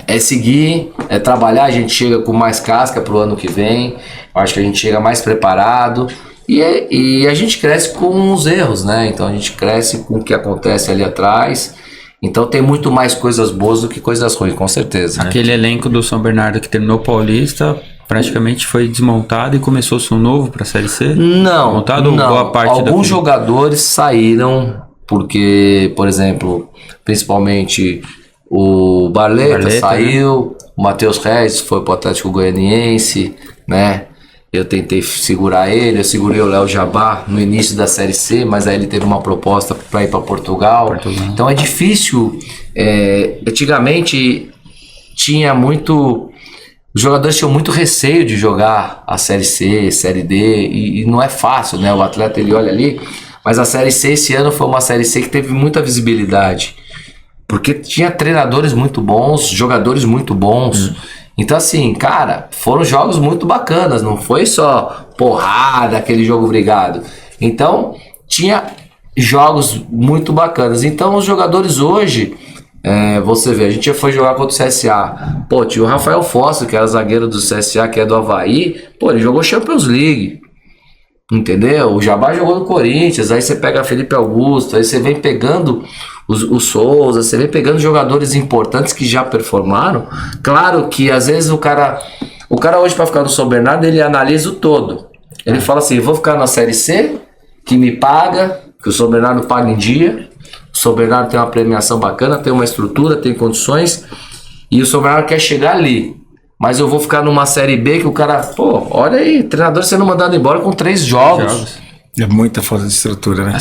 é seguir, é trabalhar. A gente chega com mais casca para o ano que vem. Eu acho que a gente chega mais preparado e a gente cresce com os erros, né? Então a gente cresce com o que acontece ali atrás. Então tem muito mais coisas boas do que coisas ruins, com certeza. Né? Aquele elenco do São Bernardo que terminou Paulista praticamente foi desmontado e começou-se um novo para a Série C? Não, montado não. Boa parte Alguns jogadores saíram porque, por exemplo, principalmente o Barleta saiu, né? O Matheus Reis foi para o Atlético Goianiense, né? Eu tentei segurar ele, eu segurei o Léo Jabá no início da Série C, mas aí ele teve uma proposta para ir para Portugal. Então é difícil. Antigamente tinha muito... Os jogadores tinham muito receio de jogar a Série C, Série D, e não é fácil, né? O atleta, ele olha ali, mas a Série C esse ano foi uma Série C que teve muita visibilidade, porque tinha treinadores muito bons, jogadores muito bons. Então, assim, cara, foram jogos muito bacanas, não foi só porrada, aquele jogo brigado. Então, tinha jogos muito bacanas. Então, os jogadores hoje... você vê, a gente já foi jogar contra o CSA. Pô, tinha o Rafael Fossa, que era zagueiro do CSA, que é do Avaí. Pô, ele jogou Champions League. Entendeu? O Jabá jogou no Corinthians. Aí você pega Felipe Augusto. Aí você vem pegando o Souza. Você vem pegando jogadores importantes que já performaram. Claro que às vezes o cara hoje, para ficar no São Bernardo, ele analisa o todo. Ele fala assim: vou ficar na Série C, que me paga, que o São Bernardo paga em dia. O São Bernardo tem uma premiação bacana, tem uma estrutura, tem condições, e o São Bernardo quer chegar ali. Mas eu vou ficar numa Série B que o cara... Pô, olha aí, treinador sendo mandado embora com 3 jogos. É muita falta de estrutura, né? Na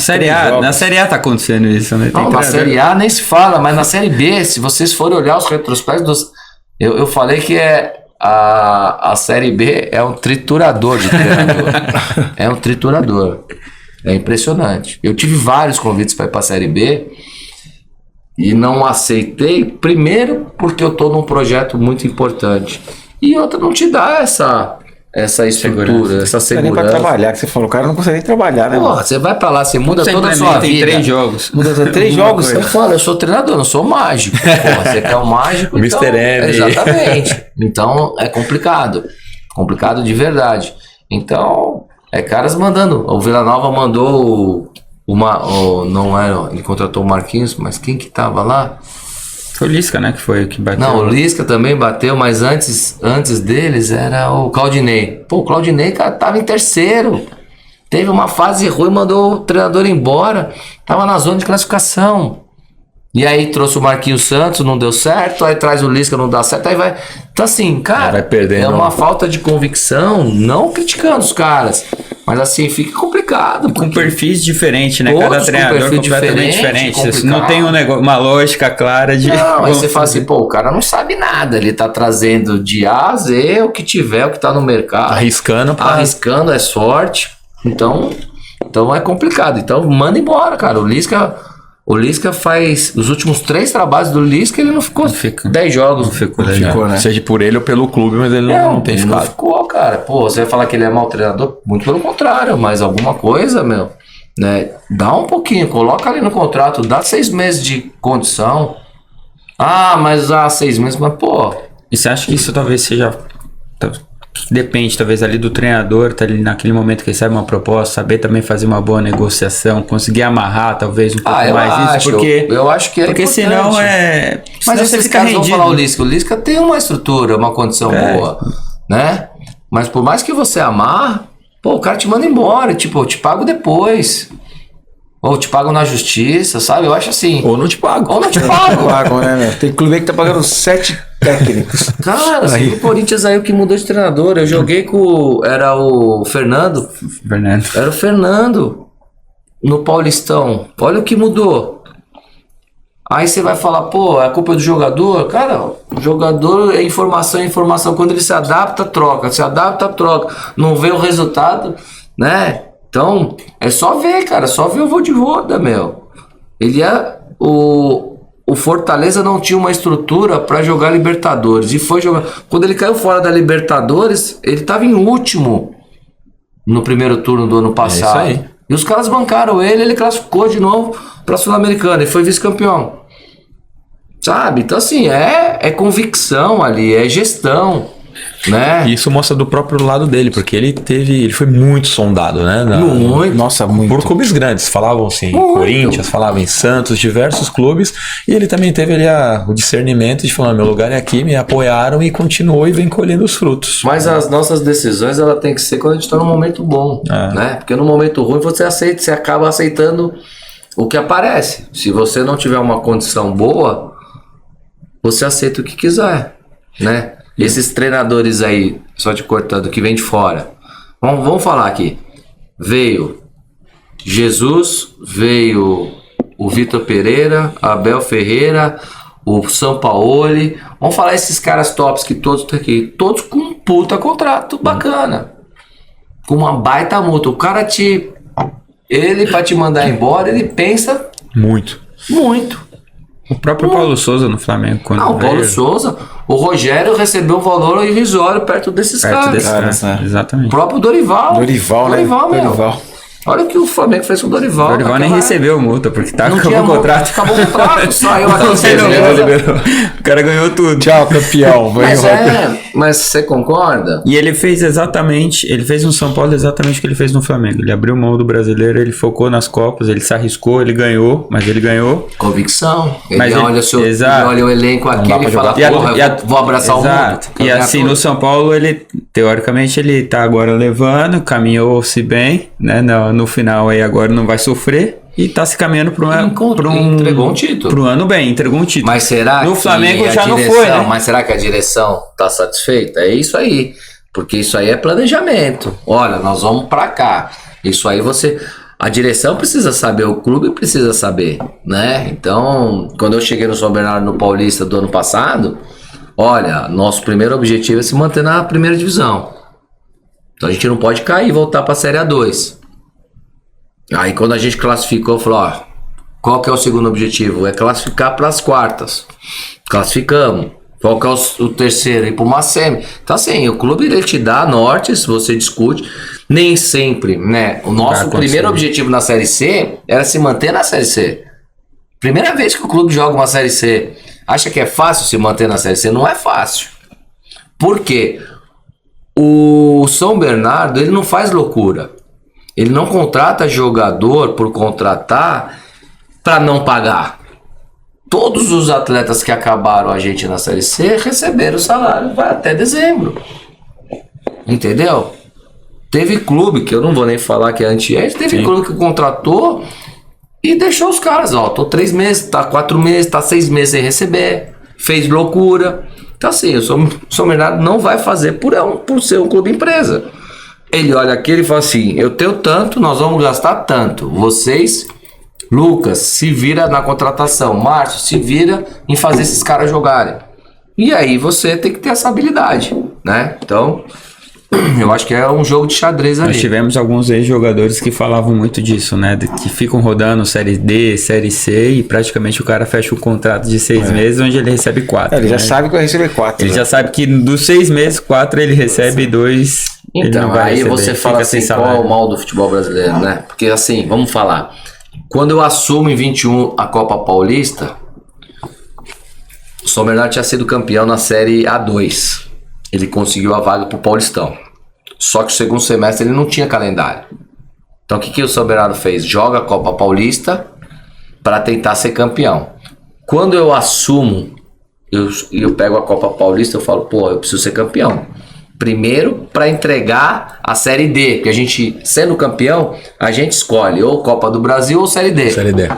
Série A tá acontecendo isso, né? Não, na Série A nem se fala, mas na Série B, se vocês forem olhar os retrospectos, eu falei que a Série B é um triturador de treinador. É um triturador. É impressionante. Eu tive vários convites para ir para a Série B e não aceitei. Primeiro, porque eu estou num projeto muito importante. E outra, não te dá essa estrutura, essa segurança. Nem para trabalhar, que você falou, o cara não consegue nem trabalhar, né? Porra, você vai para lá, você muda toda a sua vida. Tem 3 jogos. Muda 3 jogos. Você fala, eu sou treinador, não sou mágico. Porra, você quer um mágico? Mr. M. Exatamente. Então, é complicado. Complicado de verdade. Então... caras mandando. O Vila Nova mandou não era, ele contratou o Marquinhos, mas quem que tava lá? Foi o Lisca, né, que bateu. Não, o Lisca também bateu, mas antes deles era o Claudinei. Pô, o Claudinei, cara, tava em terceiro. Teve uma fase ruim, mandou o treinador embora. Tava na zona de classificação. E aí trouxe o Marquinhos Santos, não deu certo. Aí traz o Lisca, não dá certo. Aí vai... Então assim, cara, vai perdendo. É uma falta de convicção. Não criticando os caras. Mas assim, fica complicado. Com perfis diferentes, né? Todos Cada com treinador perfil completamente diferente, diferente. Não tem uma lógica clara de... Não, aí você fala assim, pô, o cara não sabe nada. Ele tá trazendo de A a Z o que tiver, o que tá no mercado. Arriscando é sorte. Então é complicado. Então manda embora, cara. O Lisca faz... Os últimos 3 trabalhos do Lisca, ele não ficou 10 jogos. Não ficou, né? Seja por ele ou pelo clube, mas ele não tem ficado. Não ficou, cara. Pô, você vai falar que ele é mau treinador? Muito pelo contrário, mas alguma coisa, meu, né? Dá um pouquinho, coloca ali no contrato, dá 6 meses de condição. Ah, mas 6 meses, mas pô... E você acha que isso talvez seja... Depende, talvez, ali do treinador, tá ali naquele momento que ele recebe uma proposta, saber também fazer uma boa negociação, conseguir amarrar, talvez, um pouco mais isso, porque... Eu acho que é porque importante. Senão é... Mas senão esses caras vão falar o Lisca. O Lisca tem uma estrutura, uma condição boa, né? Mas por mais que você amarra, pô, o cara te manda embora, tipo, eu te pago depois. Ou te pago na justiça, sabe? Eu acho assim. Ou não te pago. Ou não te pago. Pago, né, meu? Tem clube aí que tá pagando 7 técnicos. Cara, assim, o Corinthians aí o que mudou de treinador. Eu joguei com... Era o Fernando. Era o Fernando. No Paulistão. Olha o que mudou. Aí você vai falar, pô, a culpa é do jogador? Cara, o jogador é informação. Quando ele se adapta, troca. Se adapta, troca. Não vê o resultado, né? Então, é só ver, cara. Só ver o Vojvoda, meu. Ele é... O Fortaleza não tinha uma estrutura para jogar Libertadores. E foi jogar... Quando ele caiu fora da Libertadores, ele tava em último no primeiro turno do ano passado. É isso aí. E os caras bancaram ele classificou de novo pra Sul-Americana e foi vice-campeão. Sabe? Então, assim, é convicção ali, é gestão, né? E isso mostra do próprio lado dele, porque ele foi muito sondado, né? Muito. Nossa, muito. Por clubes grandes, falavam assim, em Corinthians, falavam em Santos, diversos clubes, e ele também teve ali o discernimento de falar, meu lugar é aqui, me apoiaram e continuou e vem colhendo os frutos. Mas as nossas decisões, ela tem que ser quando a gente tá num momento bom, né? Porque no momento ruim você acaba aceitando o que aparece. Se você não tiver uma condição boa, você aceita o que quiser, né? Esses treinadores aí, só te cortando, que vem de fora. Vamos falar aqui. Veio Jesus, veio o Vitor Pereira, Abel Ferreira, o Sampaoli. Vamos falar esses caras tops que todos estão aqui. Todos com um puta contrato bacana. Com uma baita multa. O cara ele pra te mandar embora, ele pensa... Muito. O próprio Paulo Souza no Flamengo. O Paulo Souza, o Rogério recebeu um valor irrisório perto desses caras. né? Exatamente. O próprio Dorival. Dorival, né? Meu. Olha o que o Flamengo fez com o Dorival. O Dorival nem recebeu multa, porque acabou o contrato. Acabou o contrato, saiu aqui. O cara ganhou tudo. Tchau, campeão. Mas você concorda? E ele fez no São Paulo exatamente o que ele fez no Flamengo. Ele abriu mão do brasileiro, ele focou nas Copas, ele se arriscou, ele ganhou, mas ele ganhou. Convicção. Mas ele olha o elenco aqui e fala, vou abraçar o mundo. E assim, no São Paulo, ele, teoricamente, ele tá agora levando, caminhou-se bem, né? No final aí agora não vai sofrer e tá se caminhando entregou um título. Pro ano bem, entregou um título. Mas será no Flamengo já não foi, né? Mas será que a direção tá satisfeita? É isso aí. Porque isso aí é planejamento. Olha, nós vamos pra cá. Isso aí a direção precisa saber, o clube precisa saber, né? Então, quando eu cheguei no São Bernardo no Paulista do ano passado, olha, nosso primeiro objetivo é se manter na primeira divisão. Então a gente não pode cair e voltar pra Série A2. Aí quando a gente classificou, falou, qual que é o segundo objetivo? É classificar para as quartas. Classificamos. Qual que é o terceiro? Ir para uma semi. Então assim, o clube ele te dá nortes, você discute. Nem sempre, né? O nosso primeiro objetivo na Série C era se manter na Série C. Primeira vez que o clube joga uma Série C. Acha que é fácil se manter na Série C? Não é fácil. Por quê? O São Bernardo, ele não faz loucura. Ele não contrata jogador por contratar para não pagar. Todos os atletas que acabaram a gente na Série C receberam o salário, vai até dezembro. Entendeu? Teve clube, que eu não vou nem falar que é anti-ético, teve clube que contratou e deixou os caras, ó, tô 3 meses, tá 4 meses, tá 6 meses sem receber, fez loucura. Então assim, o São Bernardo não vai fazer por ser um clube empresa. Ele olha aqui e fala assim, eu tenho tanto, nós vamos gastar tanto. Vocês, Lucas, se vira na contratação. Márcio, se vira em fazer esses caras jogarem. E aí você tem que ter essa habilidade, né? Então, eu acho que é um jogo de xadrez ali. Nós tivemos alguns ex-jogadores que falavam muito disso, né? Que ficam rodando Série D, Série C e praticamente o cara fecha um contrato de 6 meses onde ele recebe 4. Ele já sabe que vai receber 4. Ele já sabe que dos 6 meses, 4 ele recebe, 2 ele Então, não vai aí receber. você fala Fica sem assim, qual é salário. o mal do futebol brasileiro, né? Porque assim, vamos falar. Quando eu assumo em 21 a Copa Paulista, o São Bernardo tinha sido campeão na Série A2. Ele conseguiu a vaga pro Paulistão. Só que o segundo semestre ele não tinha calendário. Então o que o São Bernardo fez? Joga a Copa Paulista para tentar ser campeão. Quando eu assumo, eu pego a Copa Paulista, eu falo, pô, eu preciso ser campeão. Primeiro, para entregar a Série D, que a gente, sendo campeão, a gente escolhe ou Copa do Brasil ou Série D. Série D.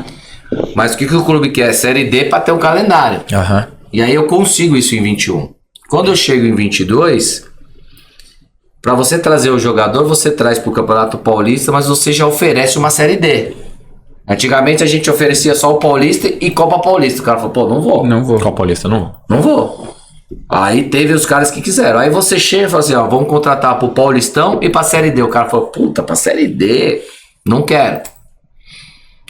Mas o que o clube quer? Série D para ter um calendário. Aham. E aí eu consigo isso em 21. Quando eu chego em 22, para você trazer o jogador, você traz para o Campeonato Paulista, mas você já oferece uma Série D. Antigamente a gente oferecia só o Paulista e Copa Paulista. O cara falou, pô, não vou. Não vou. Copa Paulista, não vou. Não vou. Aí teve os caras que quiseram. Aí você chega e fala assim, ó, vamos contratar pro Paulistão e pra Série D. O cara falou, puta, pra Série D, não quero.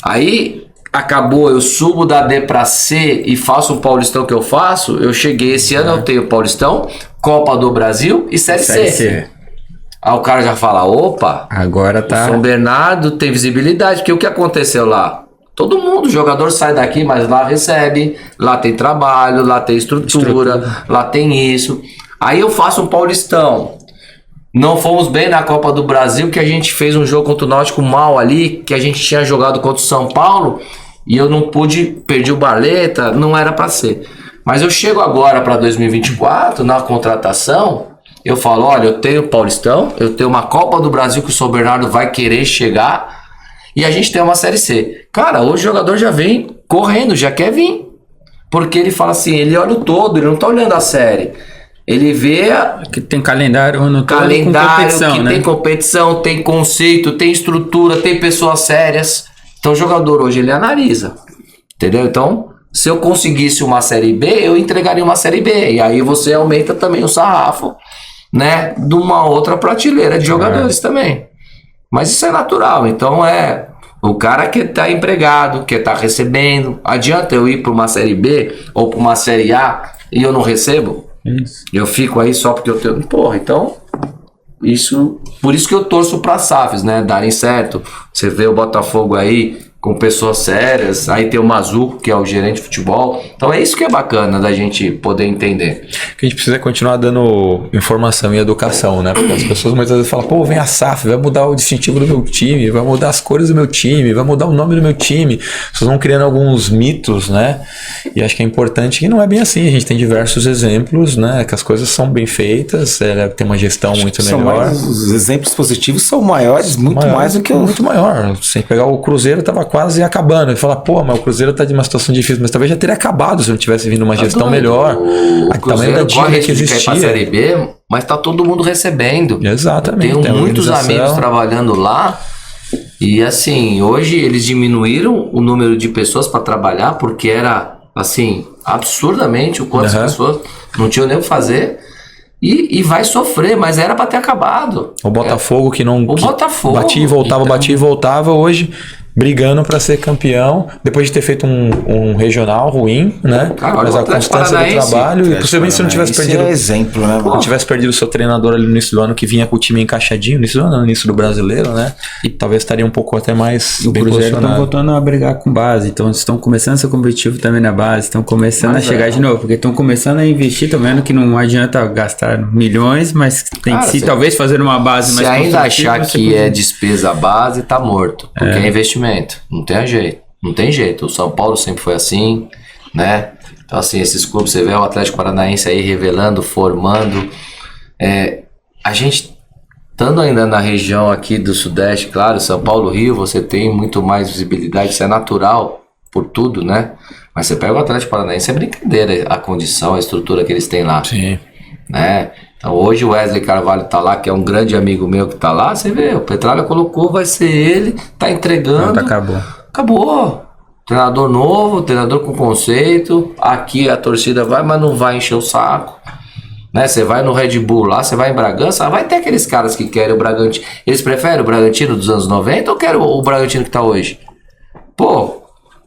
Aí acabou, eu subo da D pra C e faço o Paulistão que eu faço. Eu cheguei esse ano, eu tenho Paulistão, Copa do Brasil e Série C. Aí o cara já fala, opa, Agora o tá. São Bernardo tem visibilidade, porque o que aconteceu lá? Todo mundo, o jogador sai daqui, mas lá recebe, lá tem trabalho, lá tem estrutura, lá tem isso. Aí eu faço um Paulistão. Não fomos bem na Copa do Brasil, que a gente fez um jogo contra o Náutico mal ali, que a gente tinha jogado contra o São Paulo, e eu não pude, perdi o Barleta, não era pra ser. Mas eu chego agora para 2024, na contratação, eu falo, olha, eu tenho Paulistão, eu tenho uma Copa do Brasil que o São Bernardo vai querer chegar, e a gente tem uma Série C. Cara, hoje o jogador já vem correndo, já quer vir. Porque ele fala assim, ele olha o todo, ele não tá olhando a série. Ele vê Que tem calendário ano todo com calendário, competição, que né? tem competição, tem conceito, tem estrutura, tem pessoas sérias. Então o jogador hoje, ele analisa. Entendeu? Então, se eu conseguisse uma Série B, eu entregaria uma Série B. E aí você aumenta também o sarrafo, né? De uma outra prateleira de jogadores também. Mas isso é natural, então é o cara que tá empregado, que tá recebendo. Adianta eu ir para uma Série B ou para uma Série A e eu não recebo? Isso. Eu fico aí só porque eu tenho... Porra, então... Por isso que eu torço para SAFs, né? Darem certo. Você vê o Botafogo aí com pessoas sérias. Aí tem o Mazuco, que é o gerente de futebol. Então é isso que é bacana da gente poder entender. Que a gente precisa continuar dando informação e educação, né? Porque as pessoas muitas vezes falam, pô, vem a SAF, vai mudar o distintivo do meu time, vai mudar as cores do meu time, vai mudar o nome do meu time. As pessoas vão criando alguns mitos, né? E acho que é importante que não é bem assim. A gente tem diversos exemplos, né? Que as coisas são bem feitas, tem uma gestão muito melhor. Os exemplos positivos são maiores, muito mais do que Muito maior. Se pegar o Cruzeiro, tava quase acabando. E falar, pô, mas o Cruzeiro tá de uma situação difícil, mas talvez já teria acabado se não tivesse vindo uma gestão melhor. O Tamanho da dívida que de cair pra Série existia. B, mas tá todo mundo recebendo. Exatamente. Tenho tem muitos organização. amigos trabalhando lá. E assim, hoje eles diminuíram o número de pessoas para trabalhar, porque era assim, absurdamente o quanto as pessoas não tinham nem o que fazer. E vai sofrer, mas era para ter acabado. O Botafogo que não... O Botafogo. Batia e voltava, hoje brigando para ser campeão, depois de ter feito um regional ruim, né? Cara, mas olha o a Atlético constância do Paranaense. trabalho, e possivelmente se não tivesse perdido... é exemplo, né? Não tivesse perdido o seu treinador ali no início do ano, que vinha com o time encaixadinho, no início do ano, no início do brasileiro, né? E talvez estaria um pouco até mais O bem Cruzeiro estão posicionado. voltando a brigar com base, então estão começando a ser competitivo também na base, estão começando Mas a chegar de novo, porque estão começando a investir, estão vendo que não adianta gastar milhões, mas tem Cara, que se se- talvez fazer uma base Se mais ainda construtiva, achar você que consegue. é despesa base, tá morto. Porque é investimento. Não tem jeito. Não tem jeito. O São Paulo sempre foi assim. né? Então, assim, esses clubes, você vê o Atlético Paranaense aí revelando, formando. A gente, estando ainda na região aqui do Sudeste, claro, São Paulo, Rio, você tem muito mais visibilidade, isso é natural por tudo, né? Mas você pega o Atlético Paranaense, é brincadeira a condição, a estrutura que eles têm lá. Sim. Né? Então hoje o Wesley Carvalho tá lá, que é um grande amigo meu que tá lá, você vê, o Petralha colocou, vai ser ele, tá entregando. Pronto, acabou. Acabou. Treinador novo, treinador com conceito, aqui a torcida vai, mas não vai encher o saco. Né? Você vai no Red Bull lá, você vai em Bragança, vai ter aqueles caras que querem o Bragantino. Eles preferem o Bragantino dos anos 90 ou querem o Bragantino que tá hoje? Pô,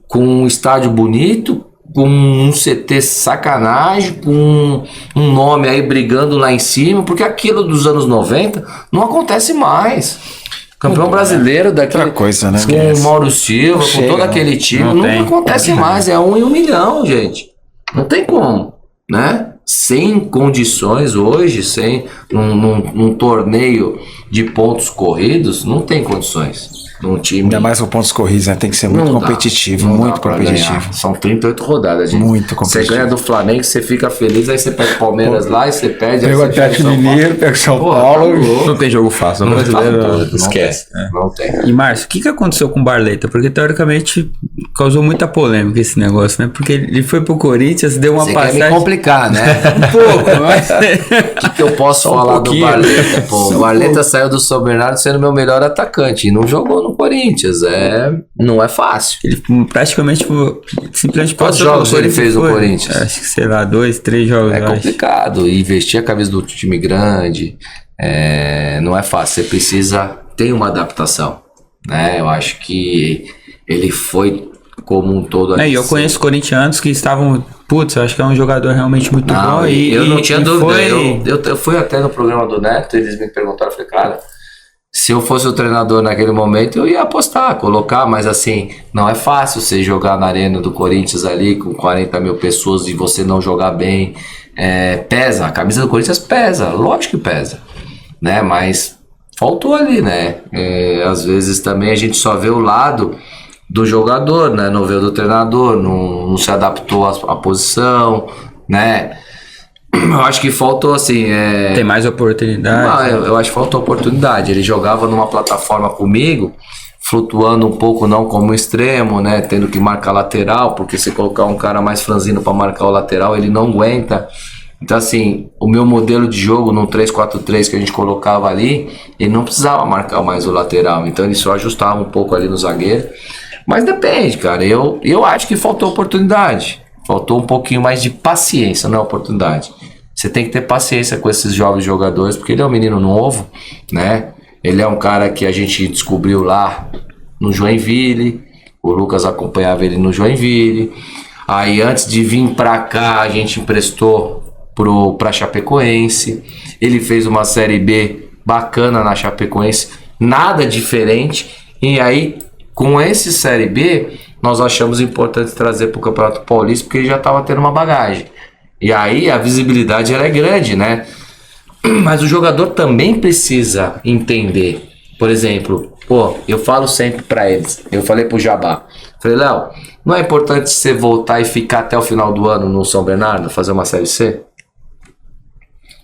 com um estádio bonito, com um CT sacanagem, com um nome aí brigando lá em cima, porque aquilo dos anos 90 não acontece mais. Campeão brasileiro daquele, outra coisa, né? com o Mauro Silva, com todo aquele time, não acontece mais, é 1 em 1 milhão, gente. Não tem como, né? Sem condições hoje, sem num torneio de pontos corridos, não tem condições. Num time. Ainda mais com pontos corridos, né? Tem que ser muito competitivo, muito competitivo. São 38 rodadas, gente. Muito competitivo. Você ganha do Flamengo, você fica feliz, aí você pega o Palmeiras lá e você perde. Pega o Atlético Mineiro, pega o São Paulo. Não tem jogo fácil, no brasileiro esquece. Não tem. E Márcio, o que aconteceu com o Barleta? Porque teoricamente causou muita polêmica esse negócio, né? Porque ele foi pro Corinthians, deu uma Você passagem. quer me complicar, né? Um pouco, mas. O que eu posso falar do Barleta? Pô, o Barleta saiu do São Bernardo sendo meu melhor atacante e não jogou no Corinthians. Não é fácil. Ele praticamente simplesmente Quantos passou jogos ele fez no Corinthians? Acho que, sei lá, 2, 3 jogos. É complicado. E vestir a camisa do time grande não é fácil. Você precisa ter uma adaptação. Né? Eu acho que ele foi como um todo. E eu conheço corintianos que estavam. Putz, eu acho que é um jogador realmente muito bom. Eu não tinha dúvida. Eu fui até no programa do Neto e eles me perguntaram. Eu falei, cara, se eu fosse o treinador naquele momento, eu ia apostar, colocar, mas assim, não é fácil você jogar na arena do Corinthians ali com 40 mil pessoas e você não jogar bem. Pesa, a camisa do Corinthians pesa, lógico que pesa, né? Mas faltou ali, né? Às vezes também a gente só vê o lado do jogador, né? Não vê o do treinador, não se adaptou à posição, né? Eu acho que faltou assim. Tem mais oportunidade. Eu acho que faltou oportunidade. Ele jogava numa plataforma comigo, flutuando um pouco, não como extremo, né? Tendo que marcar lateral, porque se colocar um cara mais franzino para marcar o lateral, ele não aguenta. Então, assim, o meu modelo de jogo no 3-4-3 que a gente colocava ali, ele não precisava marcar mais o lateral. Então, ele só ajustava um pouco ali no zagueiro. Mas depende, cara. Eu acho que faltou oportunidade. Faltou um pouquinho mais de paciência, não é oportunidade. Você tem que ter paciência com esses jovens jogadores, porque ele é um menino novo, né? Ele é um cara que a gente descobriu lá no Joinville. O Lucas acompanhava ele no Joinville. Aí antes de vir pra cá, a gente emprestou pra Chapecoense. Ele fez uma Série B bacana na Chapecoense, nada diferente. E aí, com esse Série B, nós achamos importante trazer para o Campeonato Paulista, porque ele já estava tendo uma bagagem. E aí a visibilidade ela é grande, né? Mas o jogador também precisa entender. Por exemplo, eu falo sempre para eles, eu falei pro Jabá, falei, Léo, não é importante você voltar e ficar até o final do ano no São Bernardo, fazer uma Série C?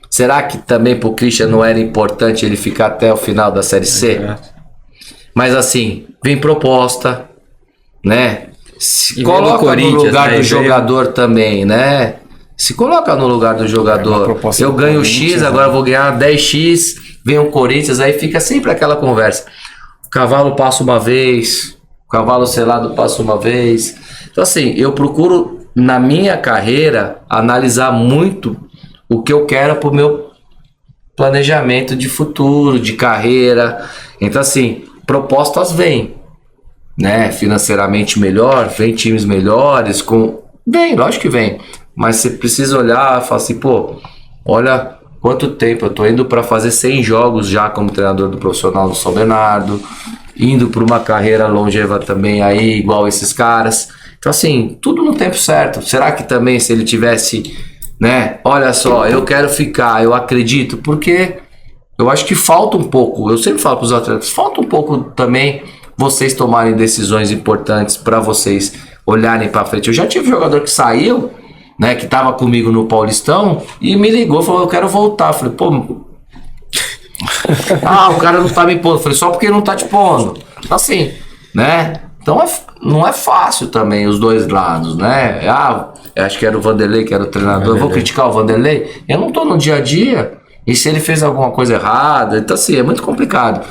Será que também pro Christian não era importante ele ficar até o final da Série C? Mas assim, vem proposta, né? Se coloca no lugar do jogador também, né? Se coloca no lugar do jogador. Eu ganho X, agora vou ganhar 10X, vem o Corinthians, aí fica sempre aquela conversa. O cavalo passa uma vez, o cavalo selado passa uma vez. Então assim, eu procuro na minha carreira analisar muito o que eu quero pro meu planejamento de futuro, de carreira. Então assim, propostas vêm, né? Financeiramente melhor, vem times melhores, vem, lógico que vem, mas você precisa olhar e falar assim, olha quanto tempo eu tô indo para fazer 100 jogos já como treinador do profissional do São Bernardo, indo para uma carreira longeva também aí, igual esses caras. Então assim, tudo no tempo certo. Será que também se ele tivesse, né? Olha só, eu quero ficar, eu acredito, porque eu acho que falta um pouco, eu sempre falo para os atletas, falta um pouco também vocês tomarem decisões importantes para vocês olharem pra frente. Eu já tive jogador que saiu, né, que tava comigo no Paulistão e me ligou, falou, eu quero voltar. Eu falei, pô, o cara não tá me pondo. Eu falei, só porque não tá te pondo. Assim, né? Então não é fácil também os dois lados, né? Eu acho que era o Vanderlei que era o treinador. Eu vou criticar o Vanderlei? Eu não tô no dia a dia. E se ele fez alguma coisa errada? Então assim, é muito complicado.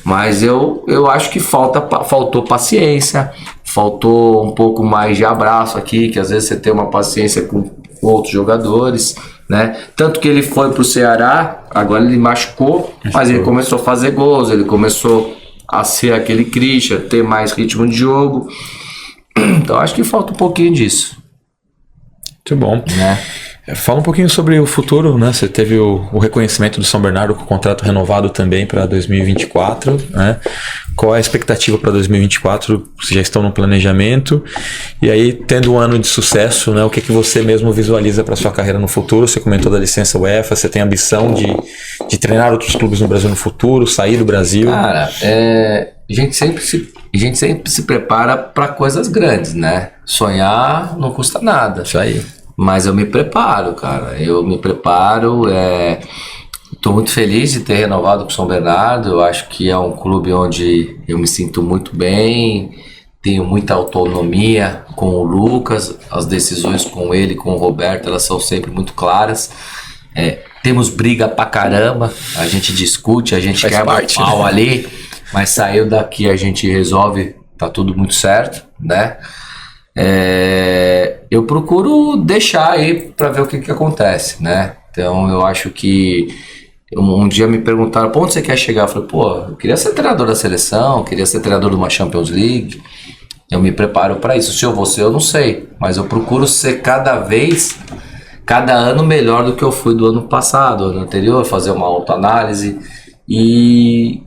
Mas eu acho que faltou paciência, faltou um pouco mais de abraço aqui, que às vezes você tem uma paciência com outros jogadores, né? Tanto que ele foi pro Ceará, agora ele machucou, mas ele começou a fazer gols, ele começou a ser aquele Christian, ter mais ritmo de jogo. Então acho que falta um pouquinho disso. Muito bom. Né? Fala um pouquinho sobre o futuro, né? Você teve o reconhecimento do São Bernardo com o contrato renovado também para 2024, né? Qual é a expectativa para 2024? Vocês já estão no planejamento? E aí, tendo um ano de sucesso, né? O que você mesmo visualiza para sua carreira no futuro? Você comentou da licença UEFA, você tem ambição de treinar outros clubes no Brasil no futuro, sair do Brasil? Cara, a gente sempre se prepara para coisas grandes, né? Sonhar não custa nada. Isso aí. Mas eu me preparo, cara. Eu me preparo. Estou muito feliz de ter renovado com o São Bernardo. Eu acho que é um clube onde eu me sinto muito bem. Tenho muita autonomia com o Lucas. As decisões com ele, com o Roberto, elas são sempre muito claras. Temos briga pra caramba. A gente discute, a gente quebra o pau ali. Mas saiu daqui, a gente resolve. Tá tudo muito certo, né? Eu procuro deixar aí para ver o que acontece, né? Então eu acho que um dia me perguntaram, pô, onde você quer chegar? Eu falei, pô, eu queria ser treinador da seleção, queria ser treinador de uma Champions League. Eu me preparo para isso. Se eu vou ser, eu não sei, mas eu procuro ser cada ano melhor do que eu fui do ano passado, ano anterior, fazer uma autoanálise. E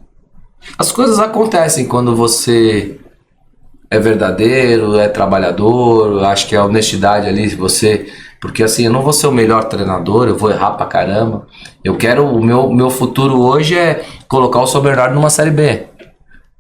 as coisas acontecem quando você é verdadeiro, é trabalhador. Eu acho que a honestidade ali, porque assim, eu não vou ser o melhor treinador, eu vou errar pra caramba. Eu quero, o meu futuro hoje é colocar o São Bernardo numa Série B,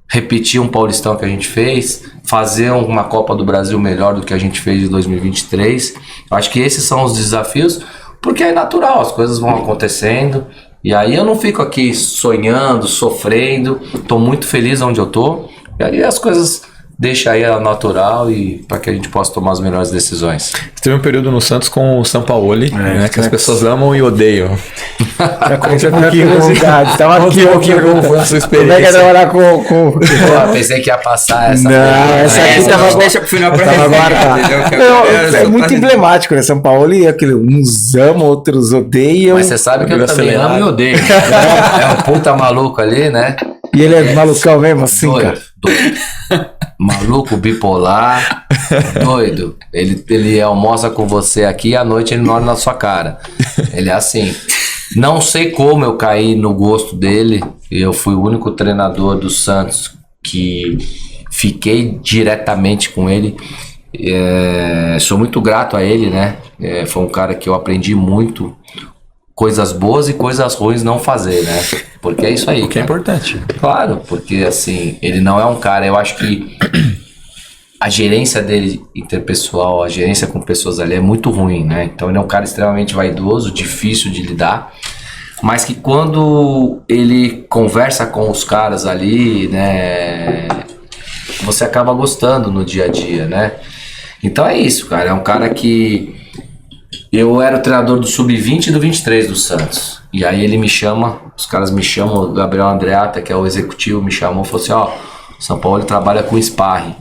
repetir um Paulistão que a gente fez, fazer uma Copa do Brasil melhor do que a gente fez em 2023. Eu acho que esses são os desafios, porque é natural, as coisas vão acontecendo. E aí eu não fico aqui sonhando, sofrendo, tô muito feliz onde eu tô. E aí as coisas deixa aí a natural e para que a gente possa tomar as melhores decisões. Você teve um período no Santos com o Sampaoli, né, que as pessoas amam e odeiam. Estava aqui como foi a sua experiência? Como é que é trabalhar com... Pô, pensei que ia passar essa. Não, essa aqui tava... Deixa pro final pra É muito emblemático, né? São Paulo e aquele, uns amam, outros odeiam. Mas você sabe que eu também amo e odeio. É um puta maluco ali, né? E ele é malucão mesmo, assim, cara. Doido. Maluco, bipolar, doido. Ele almoça com você aqui e à noite ele não olha na sua cara. Ele é assim. Não sei como eu caí no gosto dele. Eu fui o único treinador do Santos que fiquei diretamente com ele. Sou muito grato a ele, né? Foi um cara que eu aprendi muito. Coisas boas e coisas ruins não fazer, né? Porque é isso aí. Porque é importante. Claro, porque assim, ele não é um cara, eu acho que a gerência dele interpessoal, a gerência com pessoas ali é muito ruim, né? Então ele é um cara extremamente vaidoso, difícil de lidar, mas que quando ele conversa com os caras ali, né, você acaba gostando no dia a dia, né? Então é isso, cara, é um cara que... Eu era o treinador do Sub-20 e do 23 do Santos. E aí ele me chama, os caras me chamam, o Gabriel Andreata, que é o executivo, me chamou e falou assim, São Paulo trabalha com sparring.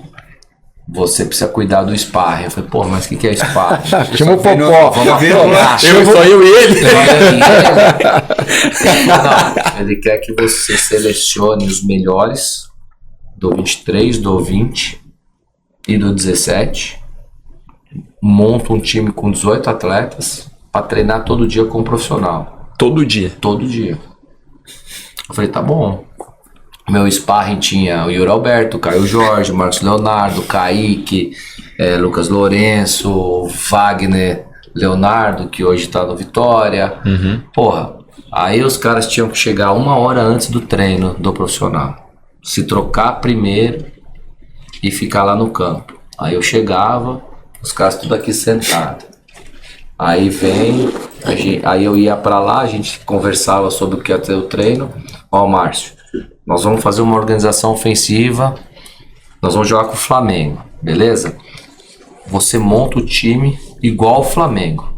Você precisa cuidar do sparring. Eu falei, pô, mas o que é sparring? Chama o Popó. Vamos afogar. Só eu e ele. Não, ele quer que você selecione os melhores do 23, do 20 e do 17. Monta um time com 18 atletas para treinar todo dia com um profissional. Todo dia? Todo dia. Eu falei, tá bom. Meu sparring tinha o Yuri Alberto, Caio Jorge, Marcos Leonardo, Kaique, Lucas Lourenço, Wagner Leonardo, que hoje tá no Vitória. Uhum. Porra, aí os caras tinham que chegar 1 hora antes do treino do profissional. Se trocar primeiro e ficar lá no campo. Aí eu chegava, os caras tudo aqui sentados. Aí aí eu ia pra lá, a gente conversava sobre o que ia ter o treino. Ó, Márcio, nós vamos fazer uma organização ofensiva, nós vamos jogar com o Flamengo, beleza? Você monta o time igual o Flamengo.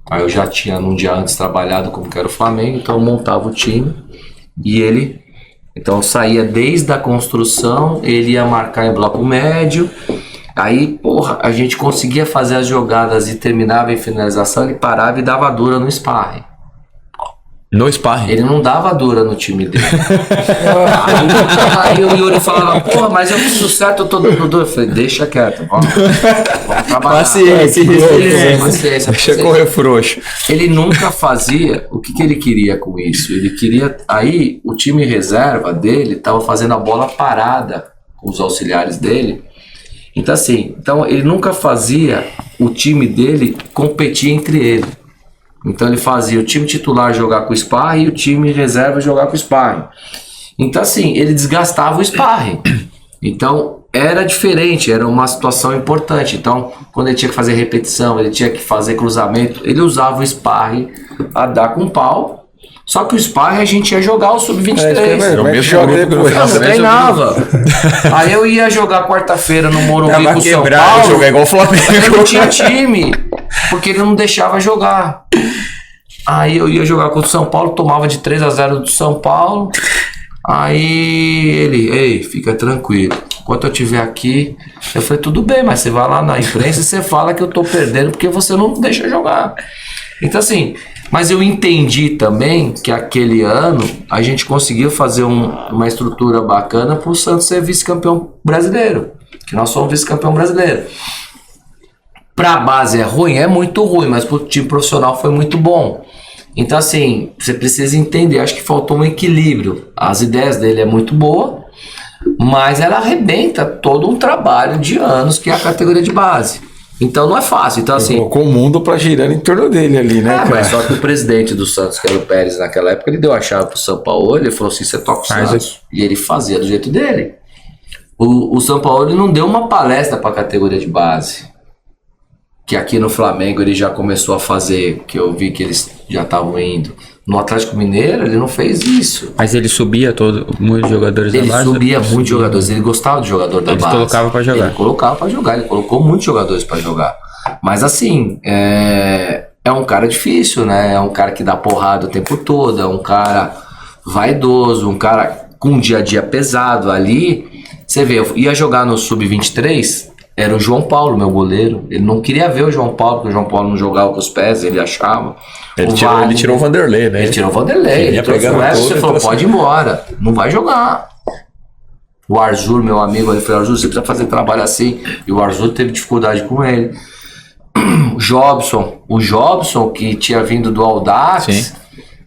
Aí eu já tinha num dia antes trabalhado como que era o Flamengo, então eu montava o time e ele... Então eu saía desde a construção, ele ia marcar em bloco médio, aí, porra, a gente conseguia fazer as jogadas e terminava em finalização, ele parava e dava dura no sparring. No sparring? Ele não dava dura no time dele. Aí o Yuri falava, porra, mas eu fiz o certo, eu tô dando dura. Eu falei, deixa quieto, vamos trabalhar. Paciência. Deixa correr frouxo. Ele nunca fazia, o que ele queria com isso? Ele queria, aí o time reserva dele tava fazendo a bola parada com os auxiliares dele. Então assim, ele nunca fazia o time dele competir entre ele. Então ele fazia o time titular jogar com o sparring e o time reserva jogar com o sparring. Então assim, ele desgastava o sparring. Então era diferente, era uma situação importante. Então quando ele tinha que fazer repetição, ele tinha que fazer cruzamento, ele usava o sparring a dar com pau. Só que o sparring a gente ia jogar o sub-23. Eu treinava. Aí eu ia jogar quarta-feira no Morumbi com o São Paulo. Jogar igual o Flamengo. Eu não tinha time, porque ele não deixava jogar. Aí eu ia jogar contra o São Paulo, tomava de 3-0 do São Paulo. Aí ele, ei, fica tranquilo. Enquanto eu estiver aqui, eu falei, tudo bem, mas você vai lá na imprensa e você fala que eu tô perdendo porque você não deixa jogar. Então assim, mas eu entendi também que aquele ano a gente conseguiu fazer uma estrutura bacana para o Santos ser vice-campeão brasileiro. Que nós somos vice-campeão brasileiro. Para a base é ruim? É muito ruim, mas para o time profissional foi muito bom. Então assim, você precisa entender, acho que faltou um equilíbrio. As ideias dele é muito boa, mas ela arrebenta todo um trabalho de anos que é a categoria de base. Então não é fácil. Então, assim, colocou o mundo pra girar em torno dele ali, né, cara? Mas só que o presidente do Santos, que era o Pérez naquela época, ele deu a chave pro São Paulo, ele falou assim, você toca o Santos. E ele fazia do jeito dele. O São Paulo ele não deu uma palestra pra categoria de base. Que aqui no Flamengo ele já começou a fazer, que eu vi que eles já estavam indo. No Atlético Mineiro ele não fez isso. Mas ele subia muitos jogadores da base? Ele subia muitos jogadores, ele gostava do jogador da base. Ele colocava pra jogar. Ele colocava pra jogar, ele colocou muitos jogadores pra jogar. Mas assim, é um cara difícil, né? É um cara que dá porrada o tempo todo, é um cara vaidoso, um cara com um dia a dia pesado ali. Você vê, eu ia jogar no Sub-23, era o João Paulo, meu goleiro. Ele não queria ver o João Paulo, porque o João Paulo não jogava com os pés, ele achava. Ele tirou o Vanderlei, né? Ele tirou o Vanderlei. Ele trouxe o Everton, você falou, pode ir embora, não vai jogar. O Arzur, meu amigo, ele falou, Arzur, você precisa fazer trabalho assim. E o Arzur teve dificuldade com ele. O Jobson, que tinha vindo do Audax, sim,